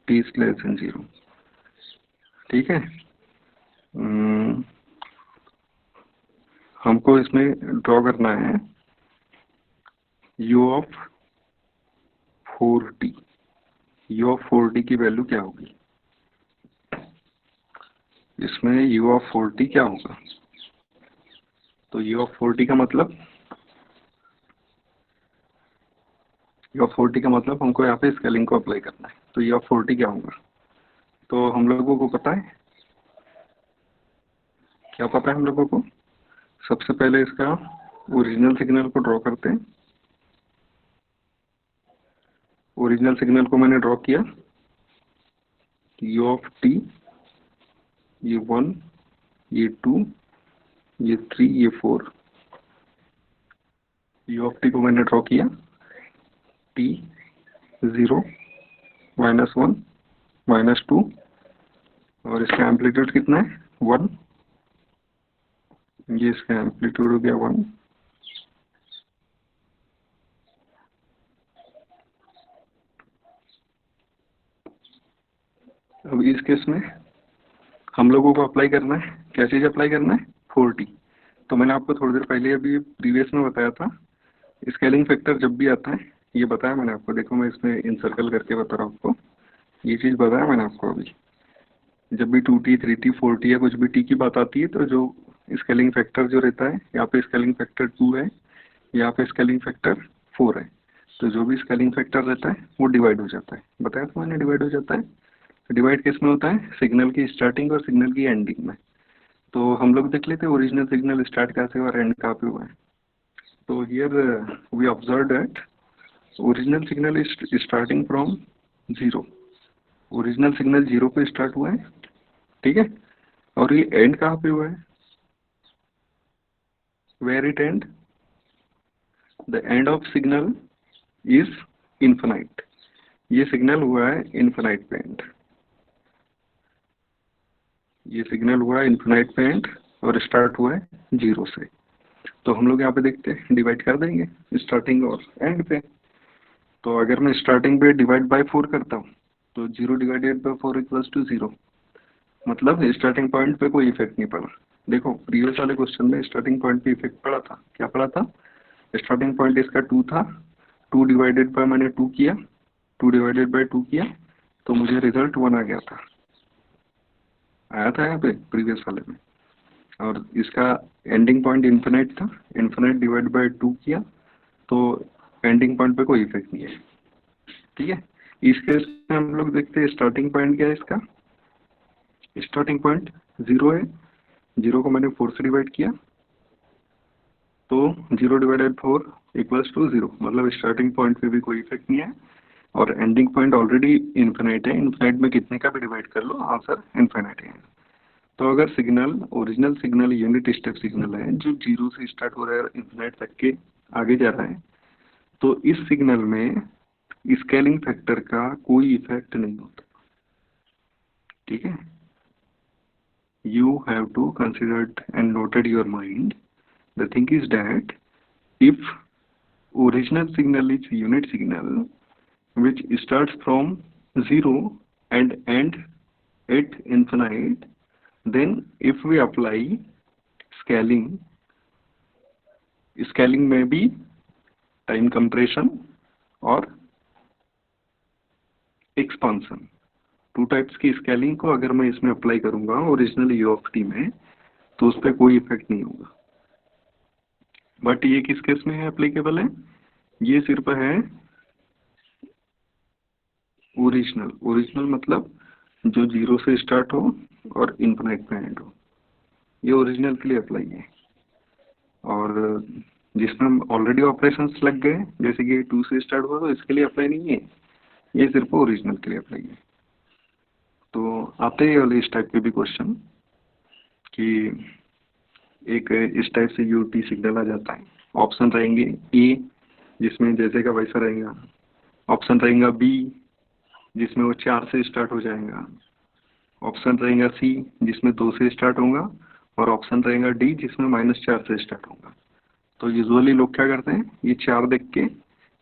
[SPEAKER 1] टी इज लेस देन 0। ठीक है, हमको इसमें ड्रॉ करना है u of 4t। u of 4t की वैल्यू क्या होगी? इसमें u ऑफ 4t क्या होगा? तो u ऑफ 4t का मतलब, u ऑफ 4t का मतलब हमको यहाँ पे स्केलिंग को अप्लाई करना है। तो u ऑफ 4t क्या होगा? तो हम लोगों को पता है, क्या पता है हम लोगों को? सबसे पहले इसका ओरिजिनल सिग्नल को ड्रॉ करते हैं। ओरिजिनल सिग्नल को मैंने ड्रॉ किया, u ऑफ t, ये 1, ये 2, ये 3, ये 4। u ऑफ t को मैंने ड्रॉ किया, t 0, -1, -2, और इसका एम्पलीट्यूड कितना है? 1। ये इसका एम्पलीट्यूड हो गया 1। अब इस केस में हम लोगों को अप्लाई करना है, क्या चीज़ अप्लाई करना है? 4t। तो मैंने आपको थोड़ी देर पहले अभी प्रीवियस में बताया था, स्केलिंग फैक्टर जब भी आता है, ये बताया मैंने आपको। देखो मैं इसमें इनसर्कल करके बता रहा हूँ आपको, ये चीज़ बताया मैंने आपको अभी। जब भी 2t 3t 4t या कुछ भी t की बात आती है, तो जो स्केलिंग फैक्टर जो रहता है, यहाँ पे स्केलिंग फैक्टर 2 है, यहाँ पे स्केलिंग फैक्टर 4 है। तो जो भी स्केलिंग फैक्टर रहता है वो डिवाइड हो जाता है, बताया था मैंने, डिवाइड हो जाता है। डिवाइड किस में होता है? सिग्नल की स्टार्टिंग और सिग्नल की एंडिंग में। तो हम लोग देख लेते हैं ओरिजिनल सिग्नल स्टार्ट कहाँ से और एंड कहाँ पे हुआ है। तो here we observe that original signal is starting from 0। Original signal 0 पे स्टार्ट हुआ है, ठीक है। और ये एंड कहाँ पे हुआ है? Where it end? The end of signal is infinite. ये सिग्नल हुआ है इन्फिनाइट पे एंड, ये सिग्नल हुआ है इन्फिनाइट पे एंड, और स्टार्ट हुआ है 0 से। तो हम लोग यहाँ पे देखते हैं, डिवाइड कर देंगे स्टार्टिंग और एंड पे। तो अगर मैं स्टार्टिंग पे डिवाइड बाय 4 करता हूँ, तो 0 डिवाइडेड बाय 4 इक्वल्स टू 0, मतलब स्टार्टिंग पॉइंट पे कोई इफेक्ट नहीं पड़ा। देखो प्रीवियस वाले क्वेश्चन में स्टार्टिंग पॉइंट पे इफेक्ट पड़ा था, क्या पड़ा था? स्टार्टिंग पॉइंट इसका 2 था, 2 डिवाइडेड बाय मैंने 2 किया, 2 डिवाइडेड बाय 2 किया, तो मुझे रिजल्ट 1 आ गया था, आया था यहाँ पे प्रीवियस वाले में। और इसका एंडिंग पॉइंट इन्फिनाइट था, इन्फिनाइट डिवाइड बाय 2 किया, तो एंडिंग पॉइंट पे कोई इफेक्ट नहीं है, ठीक है। इस केस में हम लोग देखते हैं स्टार्टिंग पॉइंट क्या है इसका। स्टार्टिंग पॉइंट 0 है, 0 को मैंने 4 से डिवाइड किया, तो 0 डिवाइडेड 4 इक्वल्स टू 0, मतलब स्टार्टिंग पॉइंट पे भी कोई इफेक्ट नहीं है, और एंडिंग पॉइंट ऑलरेडी इन्फिनाइट है। इन्फिनाइट में कितने का भी डिवाइड कर लो, आंसर इन्फिनाइट है। तो अगर signal original signal unit step signal है जो 0 से स्टार्ट हो रहा है और इन्फिनाइट तक के आगे जा रहा है, तो इस सिग्नल में स्केलिंग फैक्टर का कोई इफेक्ट नहीं होता, ठीक है। You have to consider and noted your mind. The thing is that if original signal is unit signal which starts from 0 and end at infinite, then if we apply scaling, scaling में भी time compression और expansion, two types की scaling को अगर मैं इसमें apply करूंगा original you of T में, तो उस पर कोई इफेक्ट नहीं होगा। बट ये किस केस में है एप्लीकेबल है? ये सिर्फ है ओरिजिनल। ओरिजिनल मतलब जो 0 से स्टार्ट हो और इन्फिनाइट पे एंड हो, ये ओरिजिनल के लिए अप्लाई है। और जिसमें ऑलरेडी ऑपरेशंस लग गए, जैसे कि 2 से स्टार्ट हुआ, तो इसके लिए अप्लाई नहीं है, ये सिर्फ ओरिजिनल के लिए अप्लाई है। तो आते हैं वाले इस टाइप के भी क्वेश्चन कि एक इस टाइप से यूटी सिग्नल आ जाता है, ऑप्शन रहेंगे ए, जिसमें जैसे का वैसा रहेगा, ऑप्शन रहेगा बी, जिसमें वो 4 से स्टार्ट हो जाएगा। ऑप्शन रहेगा सी जिसमें 2 से स्टार्ट होगा, और ऑप्शन रहेगा डी जिसमें -4 से स्टार्ट होगा। तो यूजुअली लोग क्या करते हैं, ये 4 देख के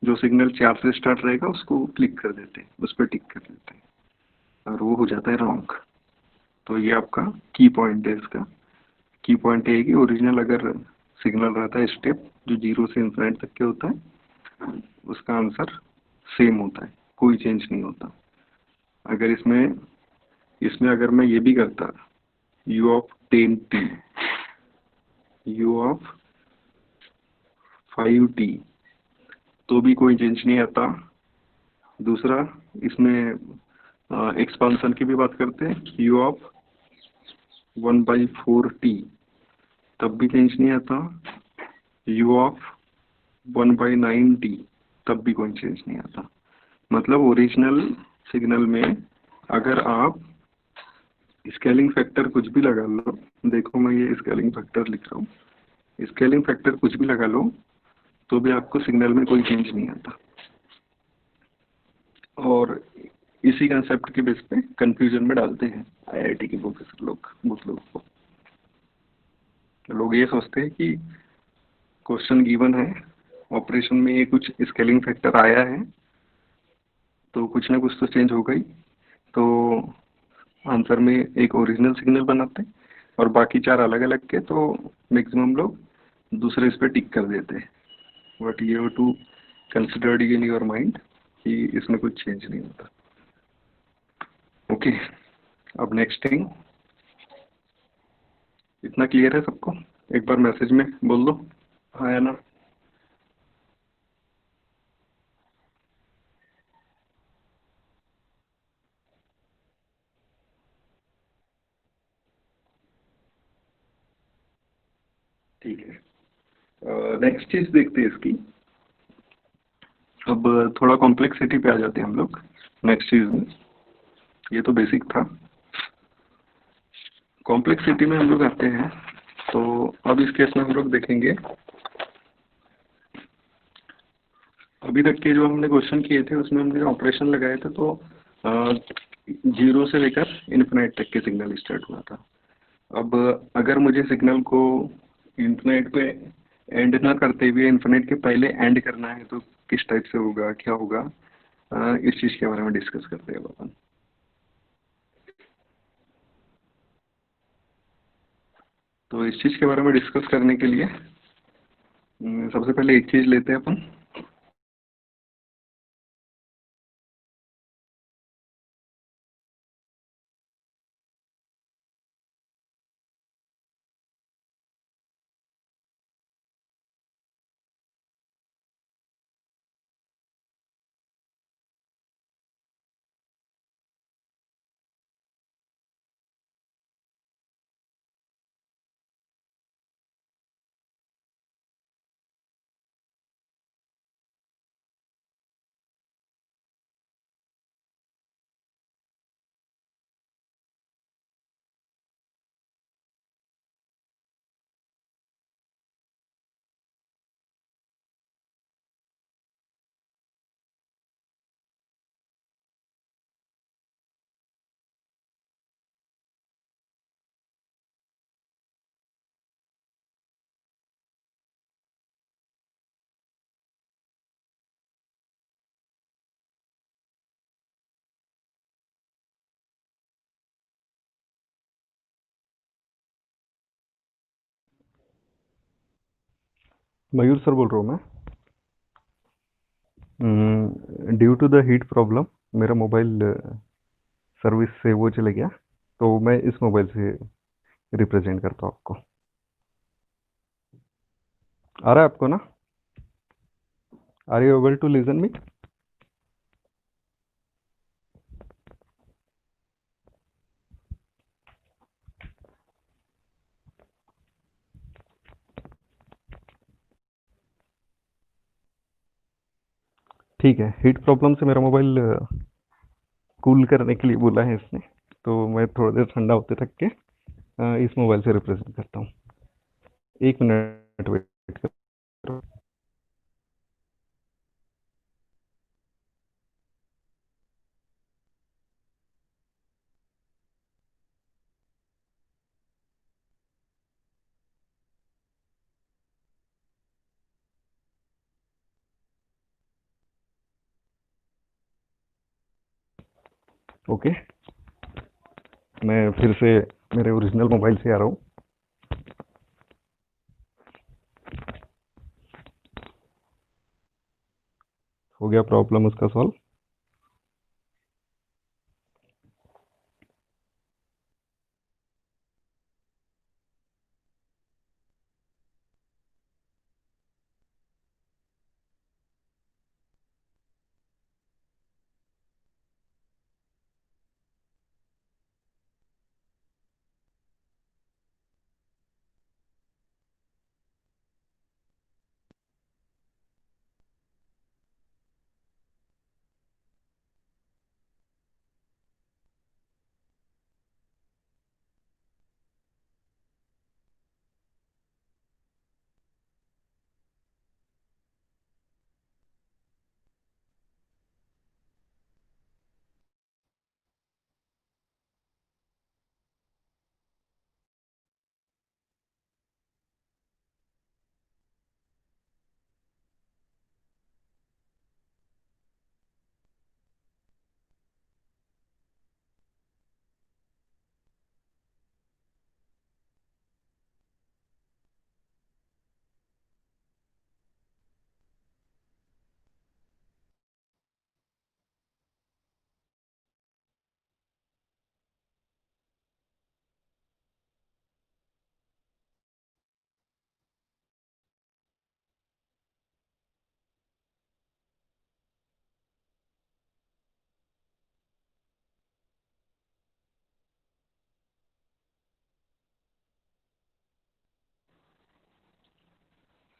[SPEAKER 1] जो सिग्नल 4 से स्टार्ट रहेगा उसको क्लिक कर देते हैं, उस पर टिक कर देते हैं, और वो हो जाता है रॉन्ग। तो ये आपका की पॉइंट है। इसका की पॉइंट ये है कि ओरिजिनल अगर सिग्नल रहता है स्टेप जो 0 से इन्फिनिट तक के होता है, उसका आंसर सेम होता है, कोई चेंज नहीं होता। अगर इसमें इसमें अगर मैं ये भी करता u of 10t, u of 5t, तो भी कोई चेंज नहीं आता। दूसरा, इसमें एक्सपांसन की भी बात करते हैं, u ऑफ 1/4t, तब भी चेंज नहीं आता। u ऑफ 1/9t, तब भी कोई चेंज नहीं आता। मतलब ओरिजिनल सिग्नल में अगर आप स्केलिंग फैक्टर कुछ भी लगा लो, देखो मैं ये स्केलिंग फैक्टर लिख रहा हूँ, स्केलिंग फैक्टर कुछ भी लगा लो तो भी आपको सिग्नल में कोई चेंज नहीं आता। और इसी कंसेप्ट के बेस पे कंफ्यूजन में डालते हैं आईआईटी के प्रोफेसर लोग, बहुत लोग को। लोग ये सोचते हैं कि क्वेश्चन गिवन है, ऑपरेशन में ये कुछ स्केलिंग फैक्टर आया है तो कुछ ना कुछ तो चेंज होगा ही, तो आंसर में एक ओरिजिनल सिग्नल बनाते हैं और बाकी 4 अलग अलग के, तो मैक्सिमम लोग दूसरे इस पे टिक कर देते हैं। But you have to considered in your mind कि इसमें कुछ चेंज नहीं होता। ओके, अब नेक्स्ट थिंग, इतना क्लियर है सबको? एक बार मैसेज में बोल दो हाँ या ना। ठीक है, नेक्स्ट चीज देखते हैं इसकी। अब थोड़ा कॉम्प्लेक्सिटी पे आ जाते हैं हम लोग नेक्स्ट चीज में। ये तो बेसिक था, कॉम्प्लेक्सिटी में हम लोग आते हैं। तो अब इस केस में हम लोग देखेंगे, अभी तक के जो हमने क्वेश्चन किए थे उसमें हमने ऑपरेशन लगाए थे, तो 0 से लेकर इन्फिनाइट तक के सिग्नल स्टार्ट हुआ था। अब अगर मुझे सिग्नल को इन्फिनाइट पे एंड ना करते हुए इन्फिनाइट के पहले एंड करना है तो किस टाइप से होगा, क्या होगा, इस चीज़ के बारे में डिस्कस करते हैं अपन। तो इस चीज़ के बारे में डिस्कस करने के लिए सबसे पहले एक चीज़ लेते हैं अपन। मयूर सर बोल रहा हूँ मैं। Due to the heat problem मेरा मोबाइल सर्विस से वो चले गया, तो मैं इस मोबाइल से रिप्रेजेंट करता हूँ आपको। आ रहा है आपको ना? Are you able to listen me? ठीक है, हीट प्रॉब्लम से मेरा मोबाइल कूल करने के लिए बोला है इसने, तो मैं थोड़ी देर ठंडा होते तक के इस मोबाइल से रिप्रेजेंट करता हूँ। 1 मिनट वेट करो। ओके, मैं फिर से मेरे ओरिजिनल मोबाइल से आ रहा हूँ। हो गया प्रॉब्लम उसका solve.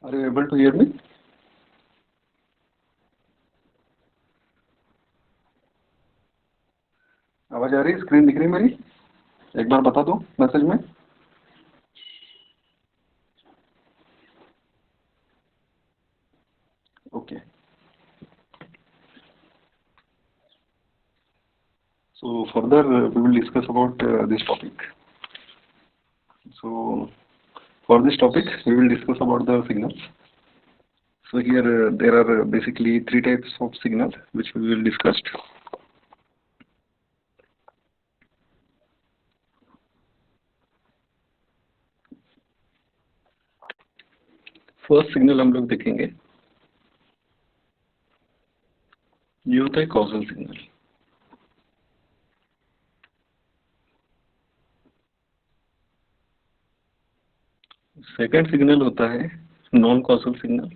[SPEAKER 1] Are you able to hear me? आवाज आ रही है? स्क्रीन दिख रही है मेरी? एक बार बता दो मैसेज में। Okay, so further we will discuss about this topic. So for this topic we will discuss about the signals. So here there are basically three types of signal which we will discuss. First signal हम लोग देखेंगे, ये होता है causal signal. Second signal होता है non causal signal.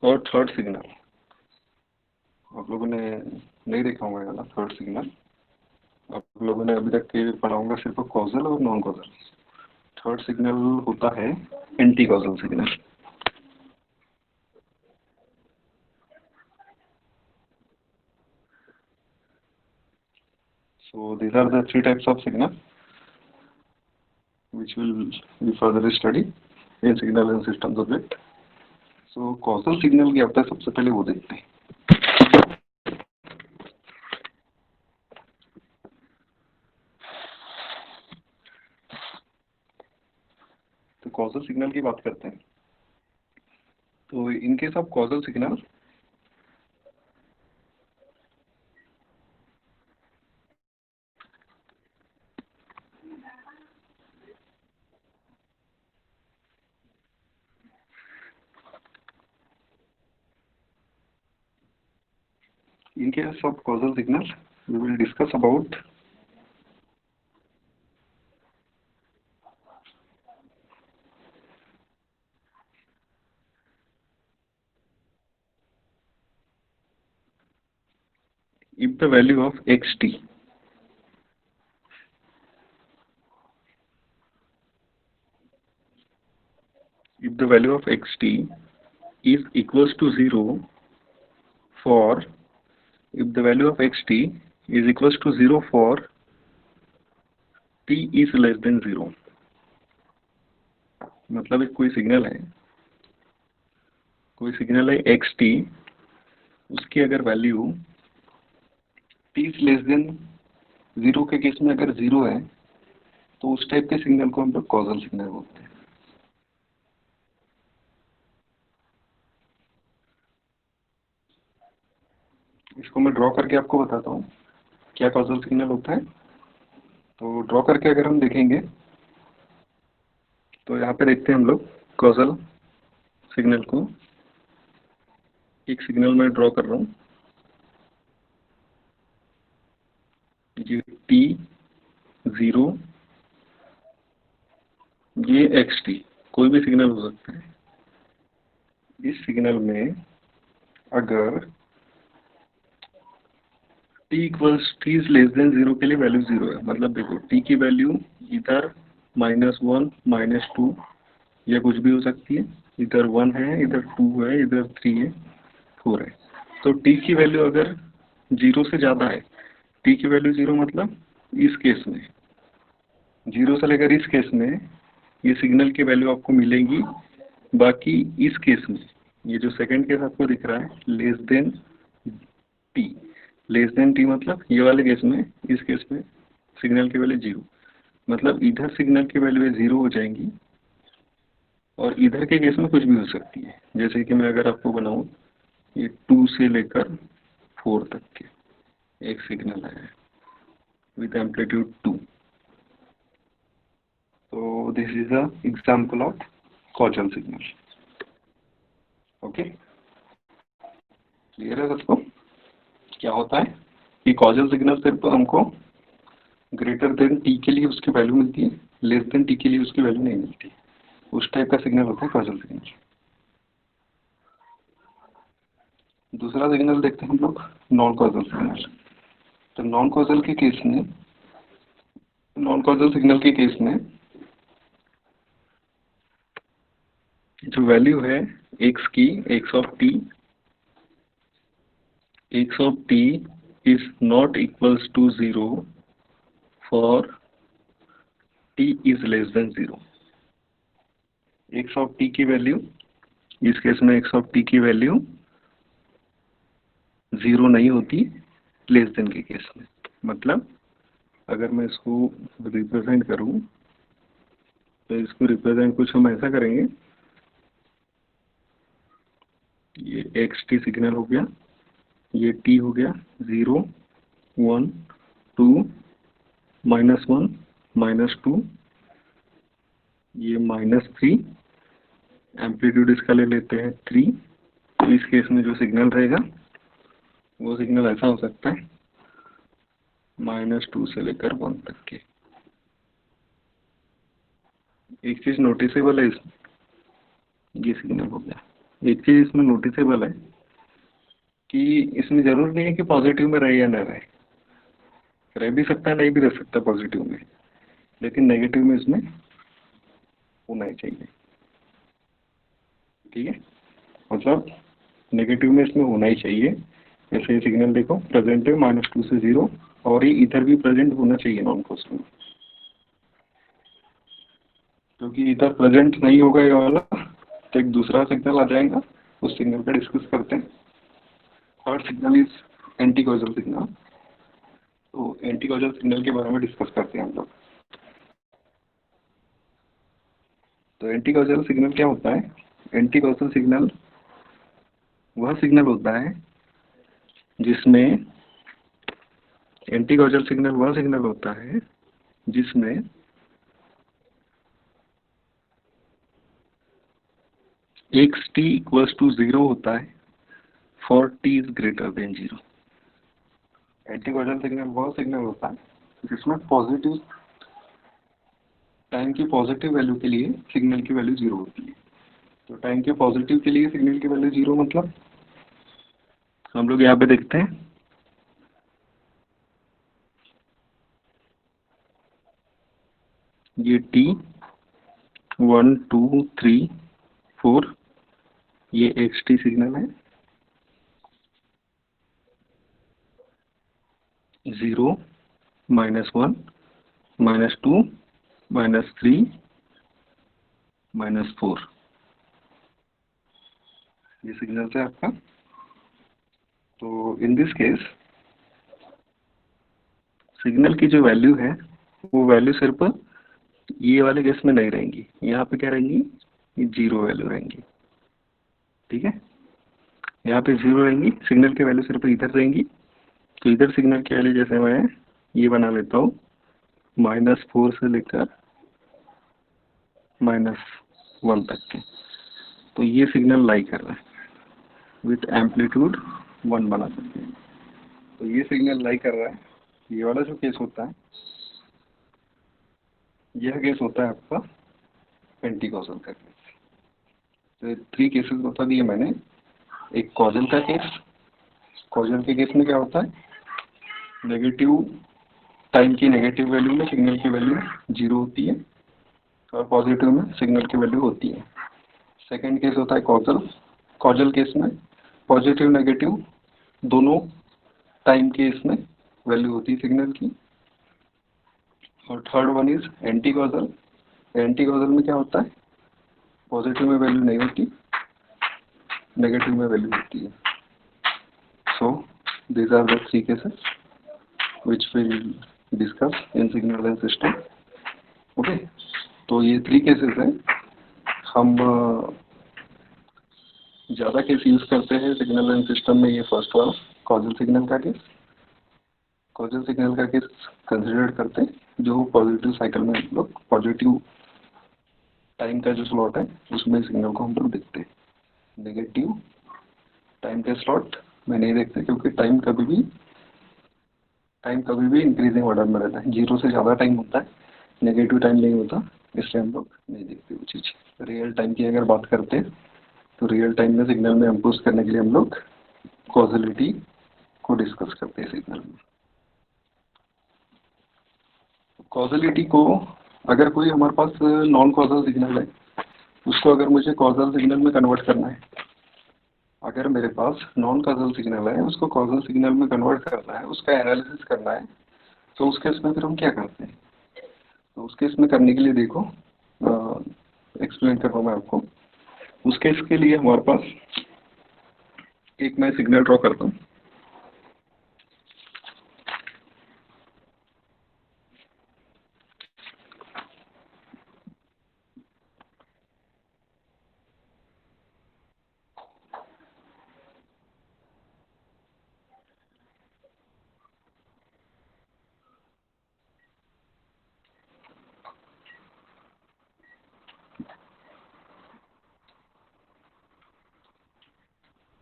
[SPEAKER 1] और third signal आप लोगों ने नहीं देखा होगा वाला थर्ड सिग्नल। आप लोगों ने अभी तक के पढ़ा होगा सिर्फ कॉजल और नॉन कॉजल। थर्ड सिग्नल होता है anti causal signal. So these are the three types of signal which will be further study in signal and system subject. So causal signal क्या होता है सबसे पहले वो देखते हैं। तो causal signal की बात करते हैं। तो in case of causal signal we will discuss about if the value of xt is equals to 0 for if the value of xt is equals to 0 for t is less than 0। मतलब एक कोई signal है xt, उसकी अगर value t is less than 0 के case में अगर 0 है तो उस टाइप के सिग्नल को हम लोग कॉजल सिग्नल बोलते हैं। ड्रॉ करके आपको बताता हूँ क्या कॉजल सिग्नल होता है। तो ड्रॉ करके अगर हम देखेंगे तो यहाँ पे देखते हैं हम लोग कॉजल सिग्नल को। एक सिग्नल मैं ड्रॉ कर रहा हूँ, ये टी 0, ये एक्स टी, कोई भी सिग्नल हो सकता है। इस सिग्नल में अगर t equals T is less than 0 के लिए वैल्यू 0 है, मतलब देखो t की वैल्यू इधर -1 -2 या कुछ भी हो सकती है, इधर 1 है, इधर 2 है, इधर 3 है, 4 है। तो t की वैल्यू अगर 0 से ज़्यादा है, t की वैल्यू 0 मतलब इस केस में 0 से लेकर इस केस में ये सिग्नल की वैल्यू आपको मिलेगी। बाकी इस केस में ये जो सेकंड केस आपको दिख रहा है less than T, less than T मतलब ये वाले केस में, इस केस में सिग्नल की वैल्यू 0, मतलब इधर सिग्नल की वैल्यू 0 हो जाएंगी और इधर के केस में कुछ भी हो सकती है। जैसे कि मैं अगर आपको बनाऊं, ये 2 से लेकर 4 तक के एक सिग्नल है विथ एम्पलीट्यूड 2। तो this is a example of causal signal. Okay, clear है सबको क्या होता है कि कॉजल सिग्नल सिर्फ हमको ग्रेटर देन टी के लिए उसकी वैल्यू मिलती है, लेस देन टी के लिए उसकी वैल्यू नहीं मिलती। उस टाइप का सिग्नल होता है कॉजल सिग्नल। दूसरा सिग्नल देखते हैं हम लोग, नॉन कॉजल सिग्नल। तो नॉन कॉजल के केस में, नॉन कॉजल सिग्नल के केस में जो वैल्यू है एक्स की, X of T, X of T is not equals to 0 for T is less than 0। X of T की वैल्यू, इस केस में एक्स ऑफ टी की वैल्यू 0 नहीं होती लेस देन के केस में। मतलब अगर मैं इसको रिप्रेजेंट करूं तो इसको रिप्रेजेंट कुछ हम ऐसा करेंगे, ये एक्स टी सिग्नल हो गया, ये टी हो गया 0 1 2 -1 -2, ये -3, एम्पलीट्यूड इसका ले लेते हैं 3। तो इस केस में जो सिग्नल रहेगा वो सिग्नल ऐसा हो सकता है -2 से लेकर 1 तक के। एक चीज नोटिसेबल है इसमें, ये सिग्नल हो गया। एक चीज इसमें नोटिसेबल है कि इसमें जरूर नहीं है कि पॉजिटिव में रहे या न रहे, रह भी सकता है नहीं भी रह सकता पॉजिटिव में, लेकिन नेगेटिव में इसमें होना ही चाहिए। ठीक है, मतलब नेगेटिव में इसमें होना ही चाहिए। जैसे ये सिग्नल देखो प्रेजेंट है -2 से 0, और ये इधर भी प्रेजेंट होना चाहिए नॉन कॉस्ट में, क्योंकि इधर प्रेजेंट नहीं होगा ये वाला तो एक दूसरा सिग्नल आ जाएगा, उस सिग्नल का डिस्कस करते हैं। Third signal is anti causal signal. तो एंटी कॉजल सिग्नल के बारे में डिस्कस करते हैं हम लोग। तो एंटी कॉजल सिग्नल क्या होता है? एंटी कॉजल सिग्नल वह सिग्नल होता है जिसमें, एंटी कॉजल सिग्नल वह सिग्नल होता है जिसमें एक्स टी इक्वल्स टू 0 होता है for T is greater than 0। Anti causal signal वह सिग्नल होता है जिसमें पॉजिटिव टाइम की पॉजिटिव वैल्यू के लिए सिग्नल की वैल्यू 0 होती है। तो टाइम के पॉजिटिव के लिए सिग्नल की वैल्यू 0 मतलब हम लोग यहाँ पे देखते हैं, ये टी 1 2 3 4, ये एक्स टी सिग्नल है 0 -1 -2 -3 -4, ये सिग्नल है आपका। तो इन दिस केस सिग्नल की जो वैल्यू है वो वैल्यू सिर्फ ये वाले केस में नहीं रहेंगी, यहाँ पे क्या रहेंगी, ये 0 वैल्यू रहेंगी। ठीक है, यहाँ पे 0 रहेंगी, सिग्नल की वैल्यू सिर्फ इधर रहेंगी तो इधर सिग्नल के लिए जैसे मैं ये बना लेता हूँ, -4 से लेकर -1 तक के। तो ये सिग्नल लाई कर रहा है विथ एम्पलीट्यूड 1 बना सकते हैं। तो ये सिग्नल लाई कर रहा है। ये वाला जो केस होता है, यह केस होता है आपका पेंटिकॉसल का केस। तो 3 केसेस बता दिए मैंने। एक कॉजल का केस, कॉजल के केस में क्या होता है, नेगेटिव टाइम की नेगेटिव वैल्यू में सिग्नल की वैल्यू 0 होती है और पॉजिटिव में सिग्नल की वैल्यू होती है। सेकंड केस होता है कॉजल, कॉजल केस में पॉजिटिव नेगेटिव दोनों टाइम के इसमें वैल्यू होती है सिग्नल की। और third one is anti causal. Anti causal में क्या होता है, पॉजिटिव में वैल्यू नहीं होती, नेगेटिव में वैल्यू होती है। सो these are the 3 cases which we'll discuss in signal and system. Okay, तो ये 3 केसेस हैं। हम ज़्यादा केस यूज़ करते हैं सिग्नल एंड सिस्टम में। ये फर्स्ट वाला कॉजल सिग्नल का केस, कॉजल सिग्नल का केस कंसिडर करते हैं जो पॉजिटिव साइकिल में हम लोग पॉजिटिव टाइम का जो स्लॉट है उसमें सिग्नल को हम लोग देखते हैं। नेगेटिव टाइम के स्लॉट में नहीं देखते क्योंकि टाइम कभी भी इंक्रीजिंग ऑर्डर में रहता है। 0 से ज़्यादा टाइम होता है, नेगेटिव टाइम नहीं होता, इसलिए हम लोग नहीं देखते वो चीज़। रियल टाइम की अगर बात करते हैं तो रियल टाइम में सिग्नल में इम्पोज करने के लिए हम लोग कॉजलिटी को डिस्कस करते हैं सिग्नल में। कॉजलिटी को, अगर कोई हमारे पास नॉन कॉजल सिग्नल है उसको अगर मुझे कॉजल सिग्नल में कन्वर्ट करना है, अगर मेरे पास नॉन कॉजल सिग्नल है उसको कॉजल सिग्नल में कन्वर्ट करना है, उसका एनालिसिस करना है, तो उस केस में फिर हम क्या करते हैं। तो उस केस में करने के लिए देखो, एक्सप्लेन कर रहा हूँ मैं आपको। उस केस के लिए हमारे पास एक मैं सिग्नल ड्रॉ करता हूँ।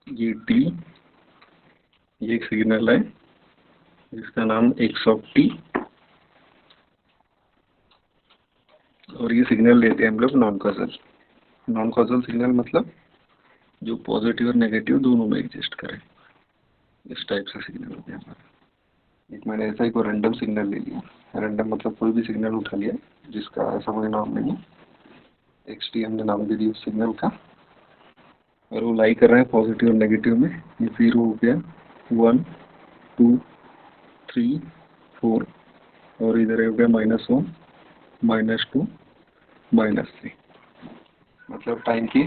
[SPEAKER 1] ये टी, ये एक सिग्नल है जिसका नाम एक्स ऑफ टी, और ये सिग्नल लेते हैं हम लोग non causal. Non causal signal मतलब जो पॉजिटिव और नेगेटिव दोनों में एग्जिस्ट करे, इस टाइप से सिग्नल होते हैं हमारा। एक मैंने ऐसा ही कोई रैंडम सिग्नल ले लिया, रैंडम मतलब कोई भी सिग्नल उठा लिया जिसका ऐसा कोई नाम नहीं है, एक्स टी हमने नाम दे दिया उस सिग्नल का, और वो लाई कर रहे हैं पॉजिटिव और नेगेटिव में। ये 0 हो गया, 1 2 3 4, और इधर हो गया -1 -2 -3। मतलब टाइम की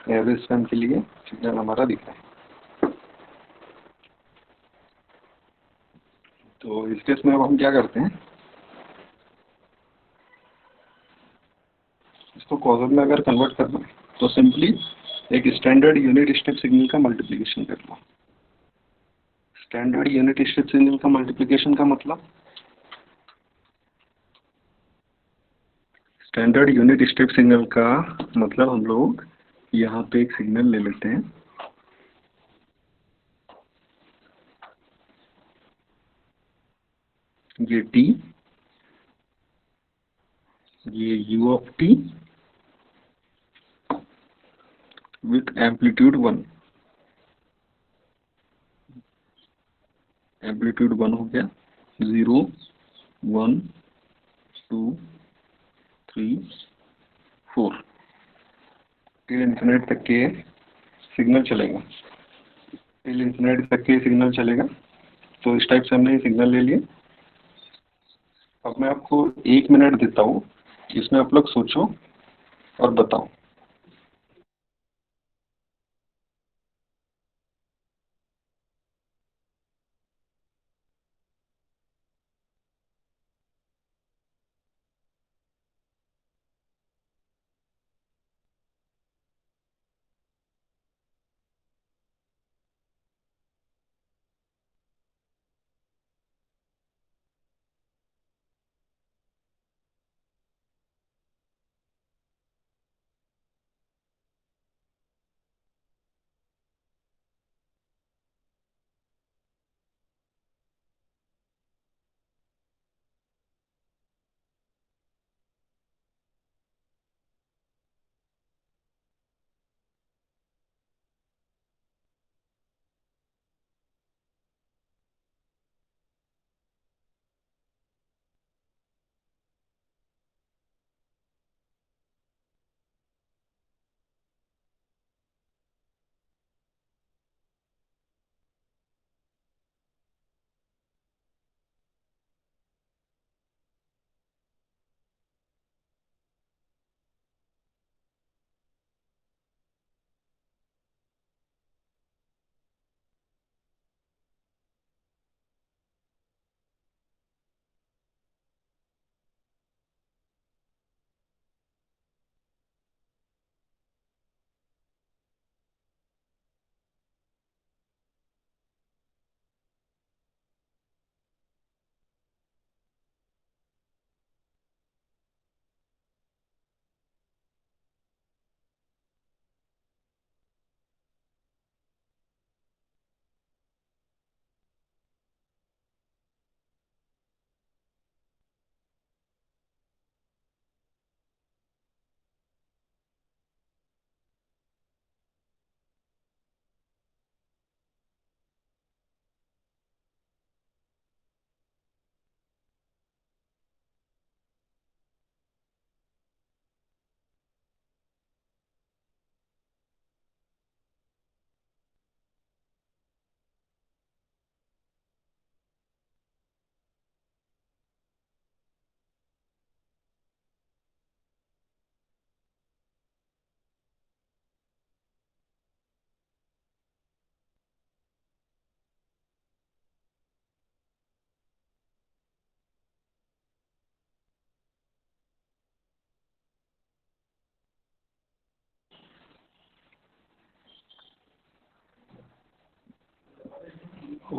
[SPEAKER 1] एवरेज स्पैन के लिए सिग्नल हमारा दिख रहा है। तो इस केस में अब हम क्या करते हैं, इसको कॉजल में अगर कन्वर्ट करना है तो सिंपली एक स्टैंडर्ड यूनिट स्टेप सिग्नल का मल्टीप्लिकेशन कर लो। स्टैंडर्ड यूनिट स्टेप सिग्नल का मल्टीप्लिकेशन का मतलब, स्टैंडर्ड यूनिट स्टेप सिग्नल का मतलब हम लोग यहाँ पे एक सिग्नल ले लेते हैं, ये टी, ये you of T with amplitude 1। Amplitude 1 हो गया, 0 1 2 3 4 टिल इंफिनिट तक के सिग्नल चलेगा, टिल इंफिनिट तक के सिग्नल चलेगा। तो इस टाइप से हमने ये सिग्नल ले लिए। अब मैं आपको 1 मिनट देता हूँ, इसमें आप लोग सोचो और बताओ।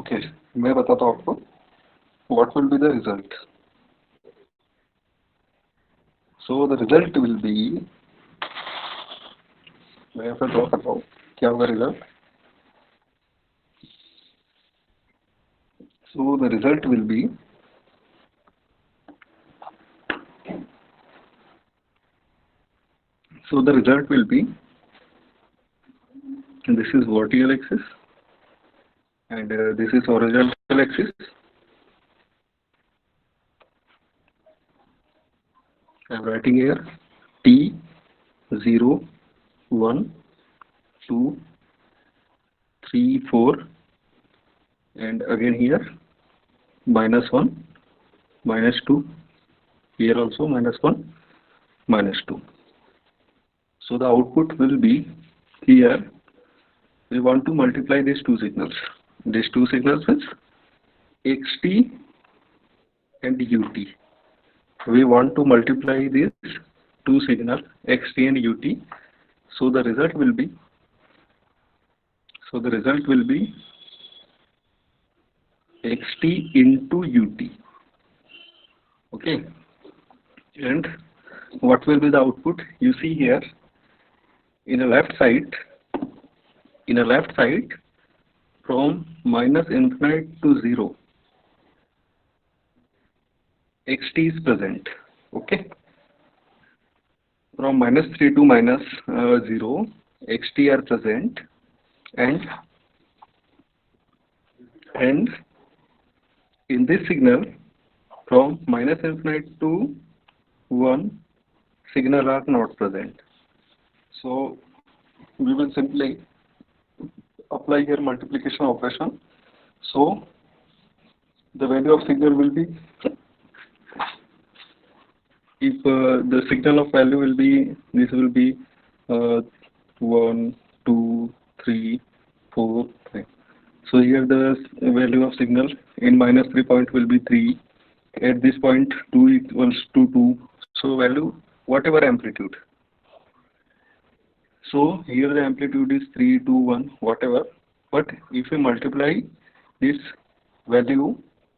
[SPEAKER 1] ओके, मैं बताता हूँ आपको what will be the result. So the result will be, मैं यहाँ पे ड्रॉ करता हूँ क्या होगा result. So the result will be, this is vertical axis and this is horizontal axis. I am writing here T 0, 1, 2, 3, 4, and again here -1, -2, here also -1, -2. So the output will be here. We want to multiply these two signals. These two signals is xt and ut. We want to multiply these two signals xt and ut. So the result will be, xt into ut. Okay, and what will be the output? You see here in a left side, from minus infinite to 0, xt is present. Okay, from -3 to -0, xt are present, and in this signal from -infinite to 1, signal are not present. So we will simply apply here multiplication operation. So the value of signal will be, if the signal of value will be, this will be 1, 2, 3, 4, 5. So here the value of signal in -3 point will be 3. At this point 2 equals to 2. So value whatever amplitude. So here the amplitude is 3, 2, 1, whatever. But if we multiply this value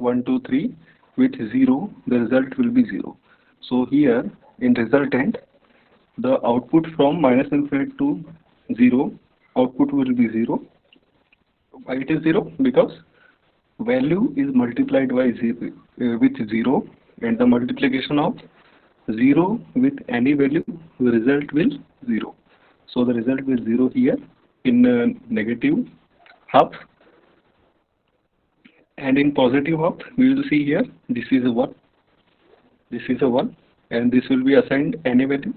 [SPEAKER 1] 1, 2, 3 with 0, the result will be 0. So here in resultant, the output from -infinite to 0, output will be 0. Why it is 0? Because value is multiplied by 0, with 0, and the multiplication of 0 with any value, the result will 0. So the result will 0 here in negative half, and in positive half we will see here this is a 1, this is a 1, and this will be assigned any value,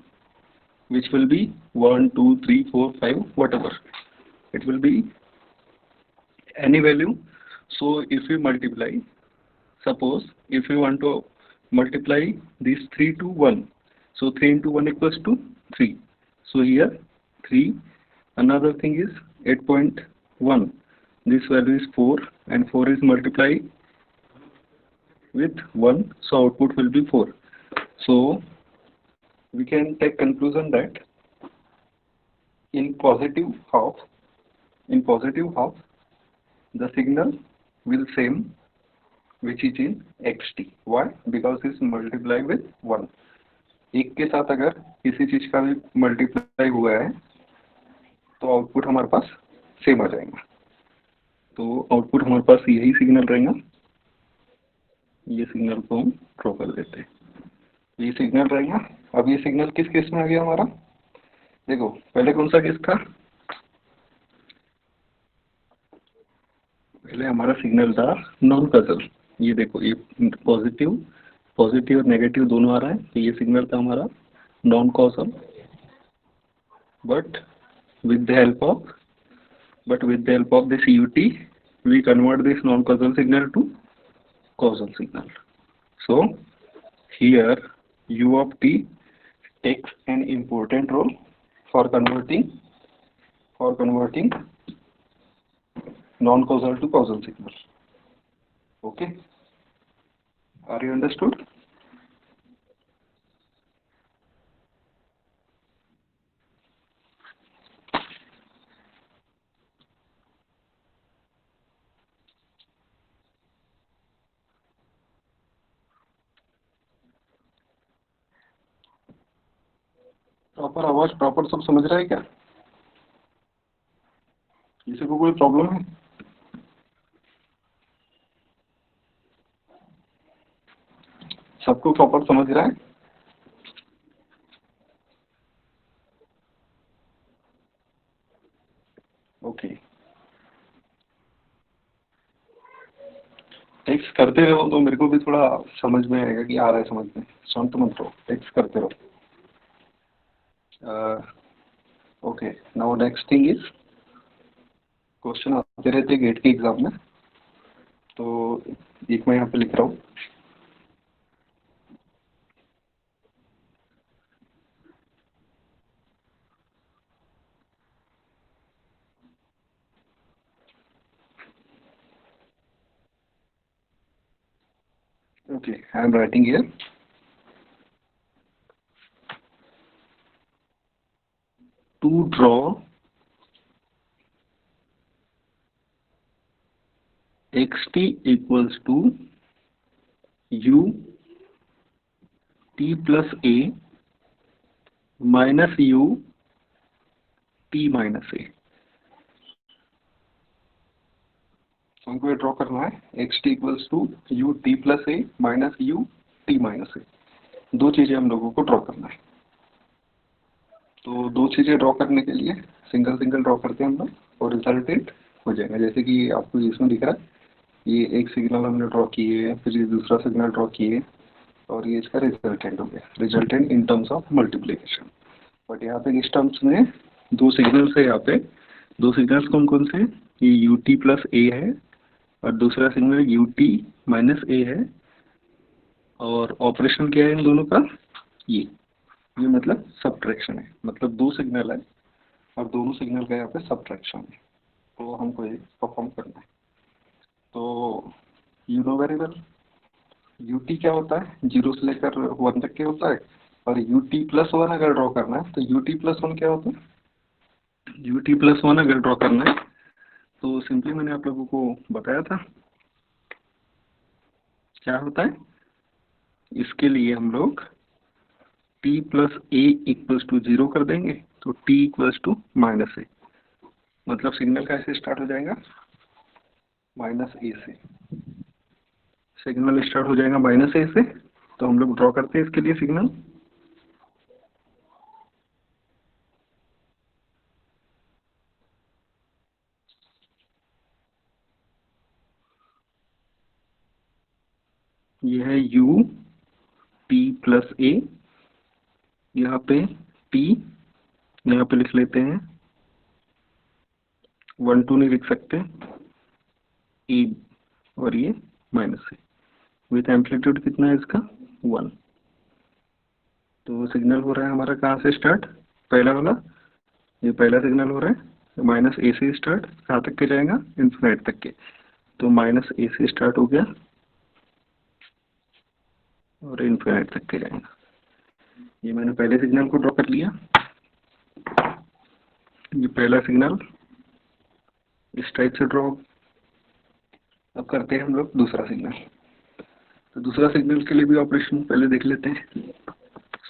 [SPEAKER 1] which will be 1, 2, 3, 4, 5, whatever. It will be any value. So if we multiply, suppose if we want to multiply this 3 to 1, so 3 into 1 equals to 3. So here 3, another thing is 8.1, this value is 4, and 4 is multiplied with 1, so output will be 4. So we can take conclusion that in positive half, the signal will same which is in xt. Why? Because it's multiplied with 1. एक के साथ अगर किसी चीज का भी multiply हुआ है तो आउटपुट हमारे पास सेम आ जाएगा. तो आउटपुट हमारे पास यही सिग्नल रहेगा. ये सिग्नल को हम ड्रॉ कर देते हैं. ये सिग्नल रहेगा. अब ये सिग्नल किस केस में आ गया हमारा? देखो पहले कौन सा केस था? पहले हमारा सिग्नल था नॉन कजल. ये देखो ये पॉजिटिव और नेगेटिव दोनों आ रहा है. तो ये सिग्नल था हमारा non causal, but with the help of this ut, we convert this non causal signal to causal signal. So here u of t takes an important role for converting non causal to causal signal. Okay, are you understood? Proper आवाज proper सब समझ रहा है क्या? किसी को कोई problem है? सबको प्रॉपर समझ रहा है? ओके, टेक्स्ट करते रहो तो मेरे को भी थोड़ा समझ में आएगा कि आ रहा है समझ में। शांत मत रहो, टेक्स्ट करते रहो। Okay, now next thing is, question आते रहते गेट के एग्जाम में, तो एक मैं यहाँ पे लिख रहा हूँ। Okay, I am writing here, to draw xt equals to u t plus a minus u t minus a। हमको ये ड्रॉ करना है xt equals to u t plus a minus u t minus a। दो चीजें हम लोगों को draw करना है। तो दो चीजें ड्रॉ करने के लिए सिंगल सिंगल ड्रॉ करते हैं हम लोग और रिजल्टेंट हो जाएगा। जैसे कि आपको इसमें दिख रहा है, ये एक सिग्नल हमने ड्रॉ किए, फिर ये दूसरा सिग्नल ड्रॉ किए, और ये इसका रिजल्टेंट हो गया, resultant in terms of multiplication. But यहाँ पे इस टर्म्स में दो सिग्नल्स है। यहाँ पे दो सिग्नल्स कौन कौन से, ये यू टी प्लस ए है और दूसरा सिग्नल यू टी माइनस ए है। और ऑपरेशन क्या है इन दोनों का, ये मतलब सब्ट्रैक्शन है। मतलब दो सिग्नल है और दोनों सिग्नल का यहाँ पे सब्ट्रैक्शन है, तो हमको ये परफॉर्म करना है। तो you know very well U T क्या होता है, जीरो से लेकर वन तक के होता है। और यू टी प्लस वन अगर ड्रॉ करना है तो यू टी प्लस वन क्या होता है, यू टी प्लस वन अगर ड्रॉ करना है तो सिंपली मैंने आप लोगों को बताया था क्या होता है। इसके लिए हम लोग t plus A equals to zero कर देंगे, तो t equals to minus A. मतलब सिग्नल कैसे स्टार्ट हो जाएगा, माइनस ए से। सिग्नल स्टार्ट हो जाएगा माइनस ए से। तो हम लोग ड्रॉ करते हैं इसके लिए सिग्नल। ये है u t प्लस ए, यहाँ पे t, यहाँ पे लिख लेते हैं, 1 2 नहीं लिख सकते, e, और ये माइनस ए। विथ एम्पलीट्यूड कितना है इसका, 1। तो सिग्नल हो रहा है हमारा कहाँ से स्टार्ट, पहला वाला, ये पहला सिग्नल हो रहा है माइनस ए से स्टार्ट, कहाँ तक के जाएगा, इन्फिनिट तक के। तो माइनस ए से स्टार्ट हो गया और इन्फिनिट तक के जाएगा। ये मैंने पहले सिग्नल को ड्रॉ कर लिया। ये पहला सिग्नल इस टाइप से ड्रॉ। अब करते हैं हम लोग दूसरा सिग्नल। तो दूसरा सिग्नल के लिए भी ऑपरेशन पहले देख लेते हैं,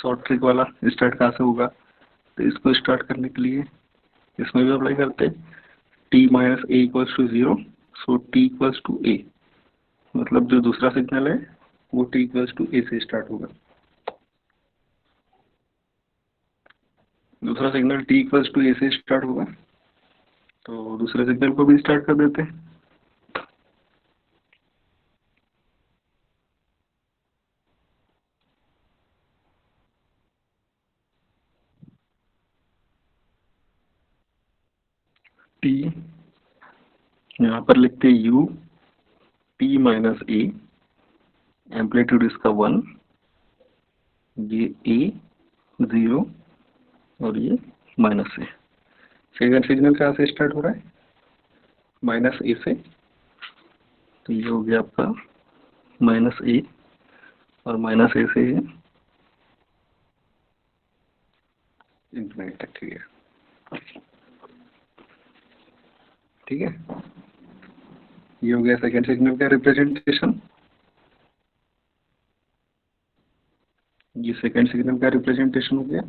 [SPEAKER 1] शॉर्ट ट्रिक वाला स्टार्ट कहाँ से होगा। तो इसको स्टार्ट करने के लिए इसमें भी अप्लाई करते हैं, T minus A equals to zero, so T equals to A. मतलब जो दूसरा सिग्नल है वो टी इक्वल्स टू ए से स्टार्ट होगा। दूसरा सिग्नल टी इक्वल्स टू ए से स्टार्ट होगा। तो दूसरे सिग्नल को भी स्टार्ट कर देते हैं। टी, यहाँ पर लिखते हैं यू टी माइनस ए, एम्पलीट्यूड इसका 1, ये ए 0 और ये माइनस ए। सेकंड सिग्नल कहाँ से स्टार्ट हो रहा है, माइनस ए से। तो ये हो गया आपका माइनस ए, और माइनस ए से इन्फिनिट तक है। ठीक है, ये हो गया सेकंड सिग्नल का रिप्रेजेंटेशन। ये सेकंड सिग्नल का रिप्रेजेंटेशन हो गया।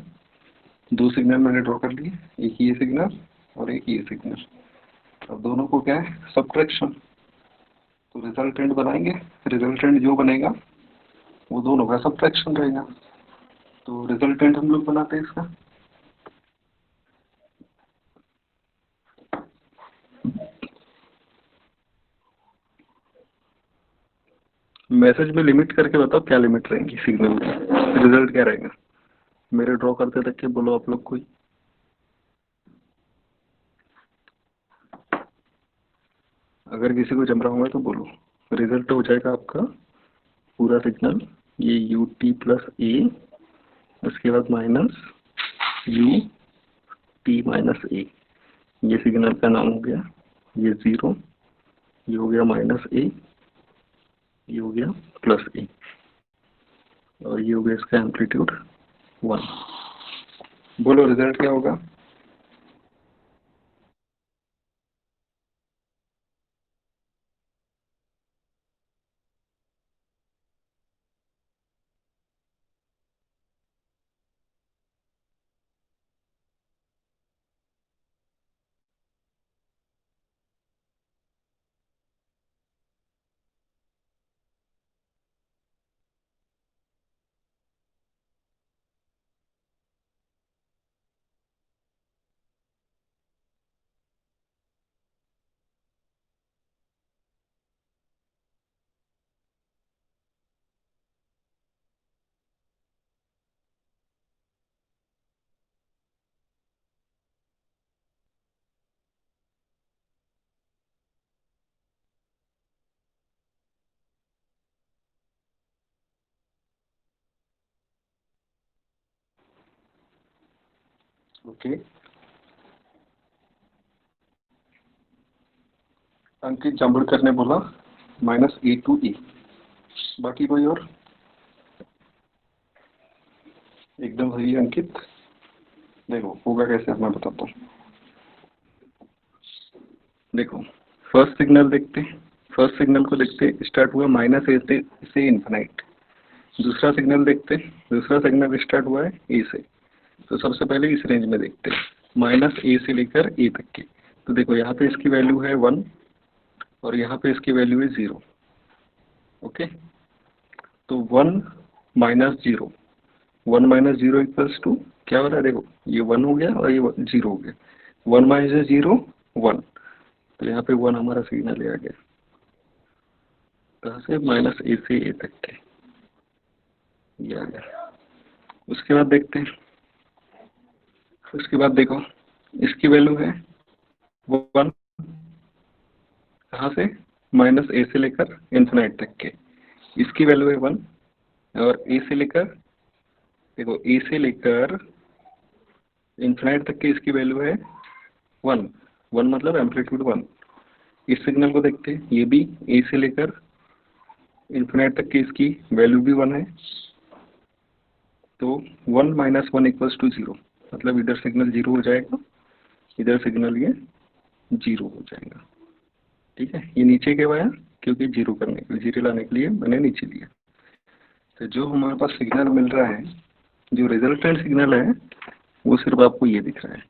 [SPEAKER 1] दो सिग्नल मैंने ड्रॉ कर लिए, एक ये सिग्नल और एक ये सिग्नल। अब दोनों को क्या है, सब्ट्रैक्शन, तो रिजल्टेंट बनाएंगे। रिजल्टेंट जो बनेगा वो दोनों का सब्ट्रैक्शन रहेगा। तो रिजल्टेंट हम लोग बनाते हैं इसका। मैसेज में लिमिट करके बताओ क्या लिमिट रहेंगी सिग्नल की, रिजल्ट क्या रहेगा। मेरे ड्रॉ करते तक के बोलो आप लोग कोई। अगर किसी को जम रहा होगा तो बोलो। रिजल्ट हो जाएगा आपका पूरा सिग्नल, ये यू टी प्लस ए, उसके बाद माइनस यू टी माइनस ए, ये सिग्नल का नाम हो गया। ये जीरो, ये हो गया माइनस ए, ये हो गया प्लस ए, और ये हो गया इसका एम्पलीट्यूड 1। बोलो रिजल्ट क्या होगा। ओके, अंकित जांभड़कर ने बोला -a to a। बाकी कोई और। एकदम सही है अंकित। देखो होगा कैसे, मैं बताता हूँ। देखो फर्स्ट सिग्नल देखते हैं, फर्स्ट सिग्नल को देखते, स्टार्ट हुआ -a से इन्फिनाइट। दूसरा सिग्नल देखते, दूसरा सिग्नल स्टार्ट हुआ है ए से। तो सबसे पहले इस रेंज में देखते हैं, -a से लेकर ए तक की। तो देखो यहाँ पे इसकी वैल्यू है 1 और यहाँ पे इसकी वैल्यू है 0। ओके, तो 1 माइनस 0, 1 माइनस 0 इक्वल्स टू क्या हो रहा है, देखो ये 1 हो गया और ये 0 हो गया। 1 माइनस 0 1, तो यहाँ पे 1 हमारा सिग्नल आ गया। कहाँ से, -a से ए तक के, ये आ गया। उसके बाद देखते हैं, उसके बाद देखो इसकी वैल्यू है 1, कहाँ से, -a से लेकर इन्फिनाइट तक के, इसकी वैल्यू है 1। और ए से लेकर, देखो ए से लेकर इन्फिनाइट तक की इसकी वैल्यू है 1, 1 मतलब एम्पलीट्यूड 1। इस सिग्नल को देखते हैं, ये भी ए से लेकर इन्फिनाइट तक की इसकी वैल्यू भी 1 है। तो 1 माइनस 1 इक्वल्स टू 0, मतलब इधर सिग्नल 0 हो जाएगा, इधर सिग्नल ये 0 हो जाएगा। ठीक है, ये नीचे क्यों आया, क्योंकि 0 करने के लिए, 0 लाने के लिए मैंने नीचे लिया। तो जो हमारे पास सिग्नल मिल रहा है, जो रिजल्टेंट सिग्नल है, वो सिर्फ आपको ये दिख रहा है।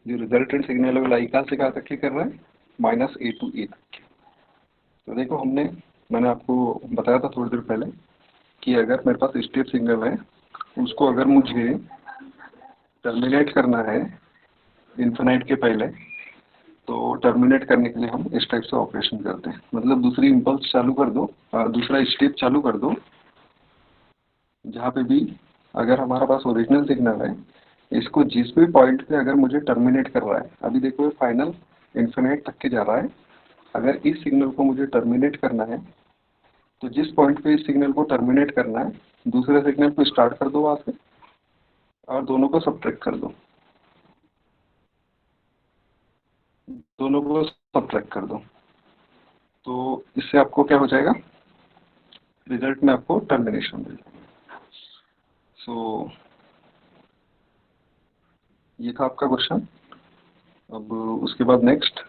[SPEAKER 1] जो रिजल्टेंट सिग्नल है वो लाई कहाँ से कहाँ तक के कर रहा है, -a to a तक के। तो देखो मैंने आपको बताया था थोड़ी देर पहले कि अगर मेरे पास स्टेप सिग्नल है, उसको अगर मुझे टर्मिनेट करना है इन्फिनाइट के पहले, तो टर्मिनेट करने के लिए हम इस टाइप से ऑपरेशन करते हैं। मतलब दूसरी इम्पल्स चालू कर दो, दूसरा स्टेप चालू कर दो, जहाँ पे भी अगर हमारा पास ओरिजिनल सिग्नल है, इसको जिस भी पॉइंट पे अगर मुझे टर्मिनेट कर रहा है, अभी देखो ये फाइनल इन्फिनाइट तक के जा रहा है, अगर इस सिग्नल को मुझे टर्मिनेट करना है, तो जिस पॉइंट पे इस सिग्नल को टर्मिनेट करना है, दूसरे सिग्नल को स्टार्ट कर दो वहाँ से और दोनों को सब्ट्रैक्ट कर दो, दोनों को सब्ट्रैक्ट कर दो। तो इससे आपको क्या हो जाएगा, रिजल्ट में आपको टर्मिनेशन मिल जाएगा। सो ये था आपका क्वेश्चन। अब उसके बाद नेक्स्ट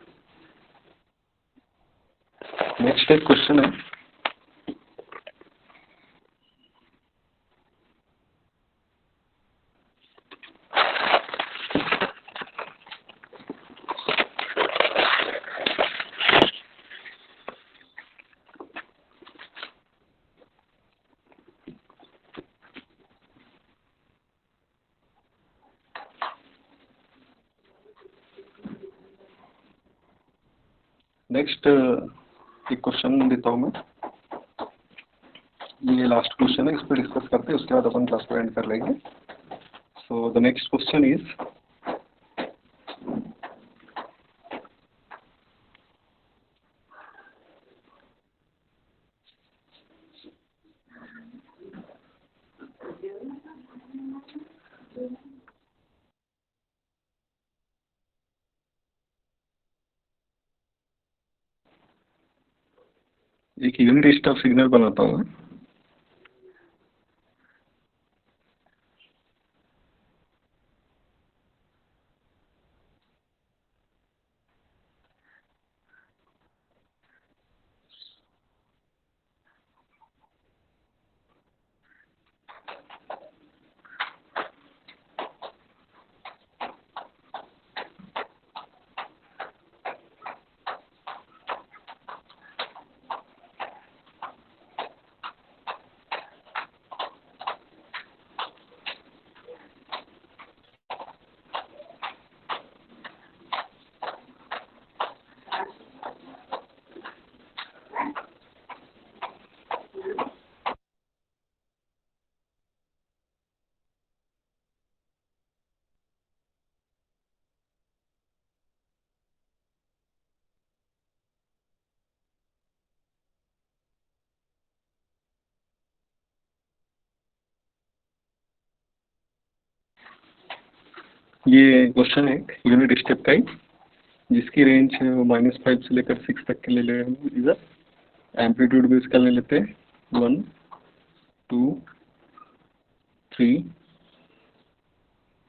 [SPEAKER 1] एक क्वेश्चन है, नेक्स्ट एक क्वेश्चन देता हूँ मैं, ये लास्ट क्वेश्चन है, इस पर डिस्कस करते हैं, उसके बाद अपन क्लास को एंड कर लेंगे। So the next question is एक यूनिट स्टेप सिग्नल बनाता हूँ मैं। ये क्वेश्चन है यूनिट स्टेप का ही, जिसकी रेंज -5 से लेकर 6 तक के ले ले हम इधर। एम्पलीट्यूड भी इसका ले लेते हैं 1 2 3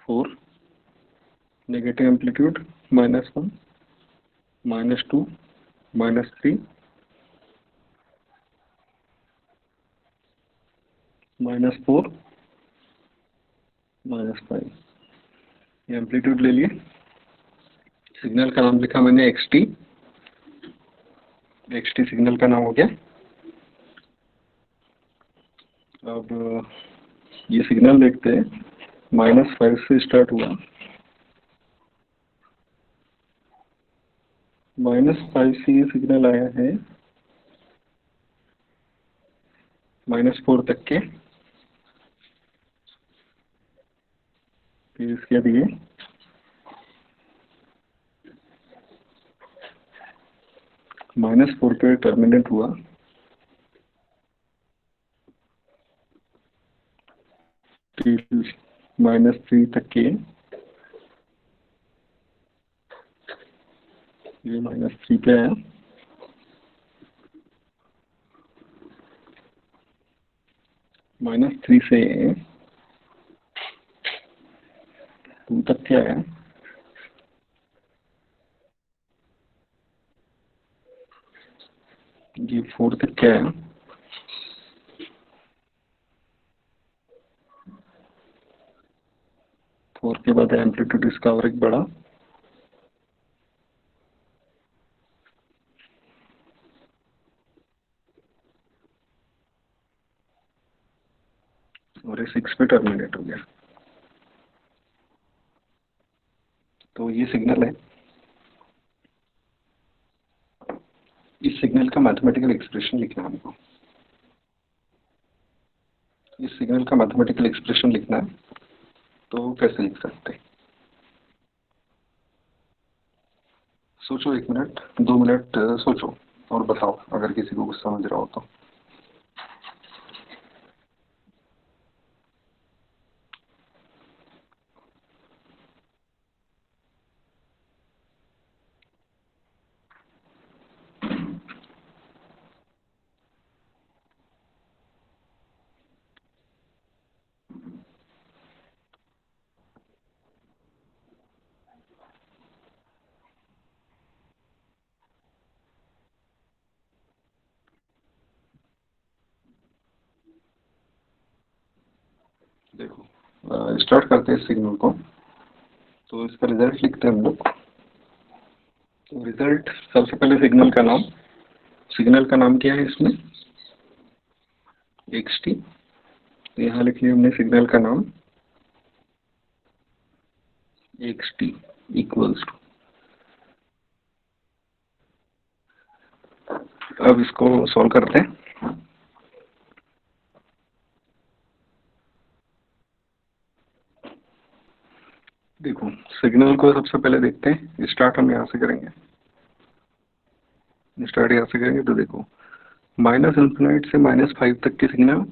[SPEAKER 1] 4, नेगेटिव एम्पलीट्यूड -1 -2 -3 -4 -5। ये एम्पलीट्यूड ले लिए। सिग्नल का नाम लिखा मैंने XT, सिग्नल का नाम हो गया। अब ये सिग्नल देखते हैं, -5 से स्टार्ट हुआ, -5 से ये सिग्नल आया है -4 तक के, फिर इसके बाद ये -4 पे टर्मिनेट हुआ, फिर -3 तक के, ये -3 पे आया, -3 से 2 तक के आया, ये 4 तक के आया, फोर के बाद एम्पलीट्यूड इसका और एक बड़ा, और ये 6 पे टर्मिनेट हो गया। तो ये सिग्नल है। इस सिग्नल का मैथमेटिकल एक्सप्रेशन लिखना है हमको। इस सिग्नल का मैथमेटिकल एक्सप्रेशन लिखना है, तो कैसे लिख सकते हैं? सोचो 1 मिनट 2 मिनट सोचो और बताओ, अगर किसी को कुछ समझ रहा हो तो। देखो स्टार्ट करते हैं इस सिग्नल को, तो इसका रिजल्ट लिखते हैं हम लोग। तो रिजल्ट, सबसे पहले सिग्नल का नाम क्या है इसमें? XT। तो यहाँ लिख लिया हमने सिग्नल का नाम XT इक्वल्स टू अब इसको सॉल्व करते हैं। देखो सिग्नल को सबसे पहले देखते हैं, स्टार्ट हम यहाँ से करेंगे। स्टार्ट यहाँ से करेंगे तो देखो माइनस इन्फिनाइट से -5 तक की सिग्नल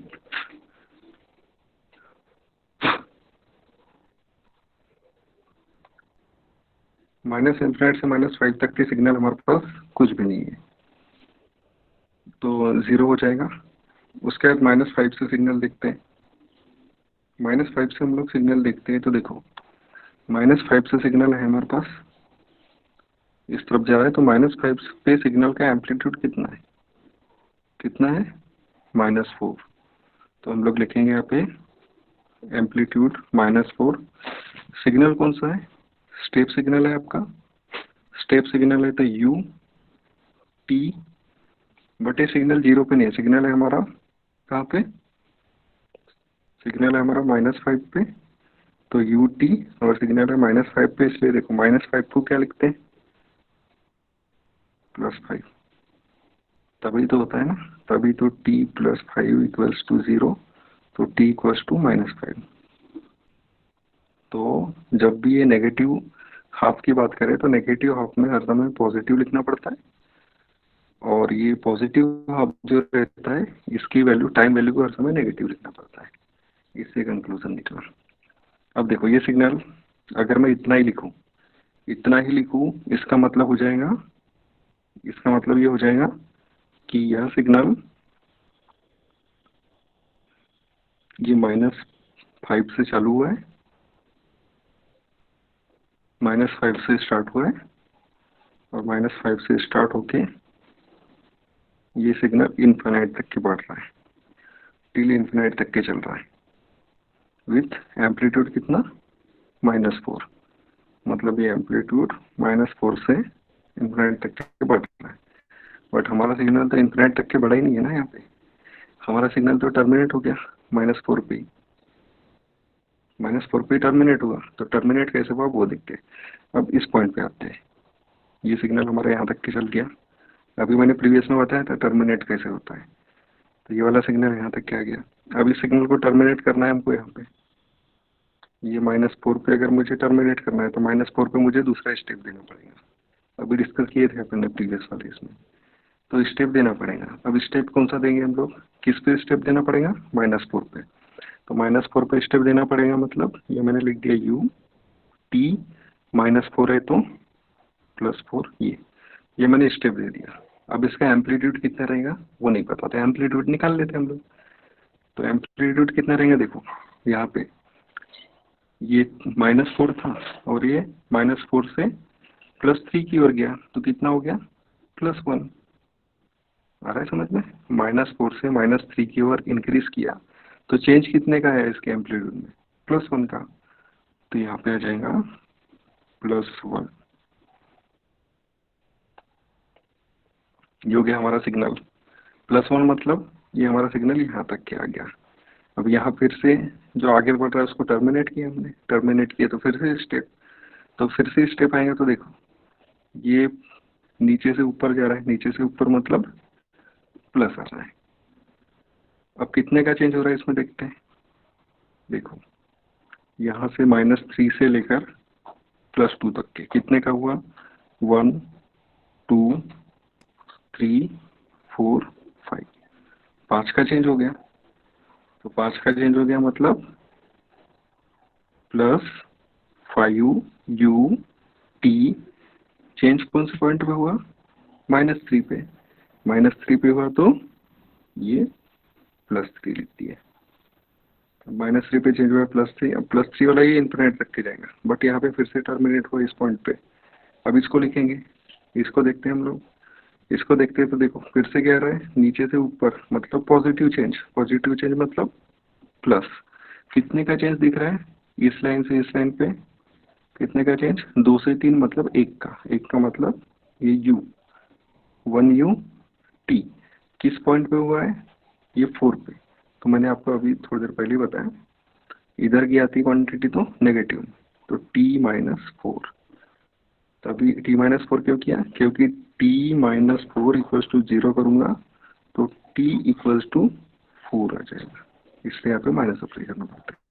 [SPEAKER 1] माइनस इन्फिनाइट से -5 तक की सिग्नल हमारे पास कुछ भी नहीं है, तो 0 हो जाएगा। उसके बाद -5 से सिग्नल देखते हैं। -5 से हम लोग सिग्नल देखते हैं तो देखो -5 से सिग्नल है हमारे पास, इस तरफ जा रहा है, तो -5 पे सिग्नल का एम्पलीट्यूड कितना है, कितना है -4। तो हम लोग लिखेंगे यहाँ पे एम्पलीट्यूड -4। सिग्नल कौन सा है, स्टेप सिग्नल है आपका। स्टेप सिग्नल है तो u t, बट ये सिग्नल 0 पे नहीं है, सिग्नल है हमारा कहाँ पे, सिग्नल है हमारा -5 पे, तो u t, और सिग्नल है -5 पे, इसलिए देखो -5 को क्या लिखते हैं +5, तभी तो होता है ना, तभी तो t +5 = 0, तो t = -5। तो जब भी ये नेगेटिव हाफ की बात करें तो नेगेटिव हाफ में हर समय पॉजिटिव लिखना पड़ता है, और ये पॉजिटिव हाफ जो रहता है इसकी वैल्यू, टाइम वैल्यू को हर समय नेगेटिव लिखना पड़ता है। इससे कंक्लूजन निकला। अब देखो ये सिग्नल अगर मैं इतना ही लिखूं, इतना ही लिखूं, इसका मतलब हो जाएगा, इसका मतलब ये हो जाएगा कि यह सिग्नल ये -5 से चालू हुआ है, -5 से स्टार्ट हुआ है, और -5 से स्टार्ट होके ये सिग्नल इनफिनाइट तक के बढ़ रहा है, टिल इनफिनाइट तक के चल रहा है, विथ एम्पलीट्यूड कितना -4। मतलब ये एम्पलीट्यूड -4 से इनफिनाइट तक के बढ़ रहा है। बट हमारा सिग्नल तो इनफिनाइट तक के बढ़ा ही नहीं है ना, यहाँ पे हमारा सिग्नल तो टर्मिनेट हो गया -4 पे, -4 पे टर्मिनेट हुआ। तो टर्मिनेट कैसे हुआ वो देखते हैं। अब इस पॉइंट पे आते हैं, ये सिग्नल हमारा यहाँ तक के चल गया। अभी मैंने प्रीवियस में बताया था टर्मिनेट कैसे होता है, तो ये वाला सिग्नल यहाँ तक के आ गया। अब इस सिग्नल को टर्मिनेट करना है हमको यहाँ पे, ये -4 पे अगर मुझे टर्मिनेट करना है तो -4 पे मुझे दूसरा स्टेप देना पड़ेगा। अभी डिस्कस किए थे अपन ने प्रीवियस वाले इसमें, तो स्टेप देना पड़ेगा। अब स्टेप कौन सा देंगे हम लोग, किस पे स्टेप देना पड़ेगा, -4 पे। तो -4 पे स्टेप देना पड़ेगा, मतलब ये मैंने लिख दिया u t, -4 है तो +4, ये मैंने स्टेप दे दिया। अब इसका एम्पलीट्यूड कितना रहेगा वो नहीं पता, तो एम्पलीट्यूड निकाल लेते हैं हम लोग। तो एम्पलीट्यूड कितना रहेगा, देखो यहाँ पे ये -4 था, और ये -4 से +3 की ओर गया, तो कितना हो गया +1। आ रहा है समझ में, -4 से -3 की ओर इंक्रीज किया, तो चेंज कितने का है इसके एम्पलीट्यूड में, +1 का। तो यहाँ पे आ जाएगा +1। ये हो गया हमारा सिग्नल +1, मतलब ये हमारा सिग्नल यहाँ तक के आ गया। अब यहाँ फिर से जो आगे बढ़ रहा है उसको टर्मिनेट किया हमने, टर्मिनेट किया तो फिर से स्टेप, तो फिर से स्टेप आएगा। तो देखो ये नीचे से ऊपर जा रहा है, नीचे से ऊपर मतलब प्लस आ रहा है। अब कितने का चेंज हो रहा है इसमें देखते हैं। देखो यहाँ से -3 से लेकर +2 तक के कितने का हुआ, 1 2 3 4 5, 5 का चेंज हो गया। तो 5 का चेंज हो गया मतलब +5 u t, चेंज कौन से पॉइंट पे हुआ, -3 पे, -3 पे हुआ तो ये +3 लिख दिया। -3 पे चेंज हुआ +3, अब +3 वाला ये इन्फिनिट तक के जाएगा, बट यहाँ पे फिर से टर्मिनेट हुआ इस पॉइंट पे। अब इसको लिखेंगे, इसको देखते हैं हम लोग, इसको देखते हैं तो देखो फिर से क्या रहा है, नीचे से ऊपर मतलब पॉजिटिव चेंज, पॉजिटिव चेंज मतलब प्लस। कितने का चेंज दिख रहा है, इस लाइन से इस लाइन पे कितने का चेंज, 2 से 3 मतलब 1 का, 1 का मतलब ये u, 1u t किस पॉइंट पे हुआ है, ये 4 पे। तो मैंने आपको अभी थोड़ी देर पहले बताया, इधर की आती क्वांटिटी तो नेगेटिव, तो t-4। तभी t-4 क्यों किया, क्योंकि t माइनस 4 इक्वल्स टू 0 करूँगा तो t इक्वल्स टू 4 आ जाएगा, इसलिए यहाँ पे माइनस अप्लाई करना पड़ता है।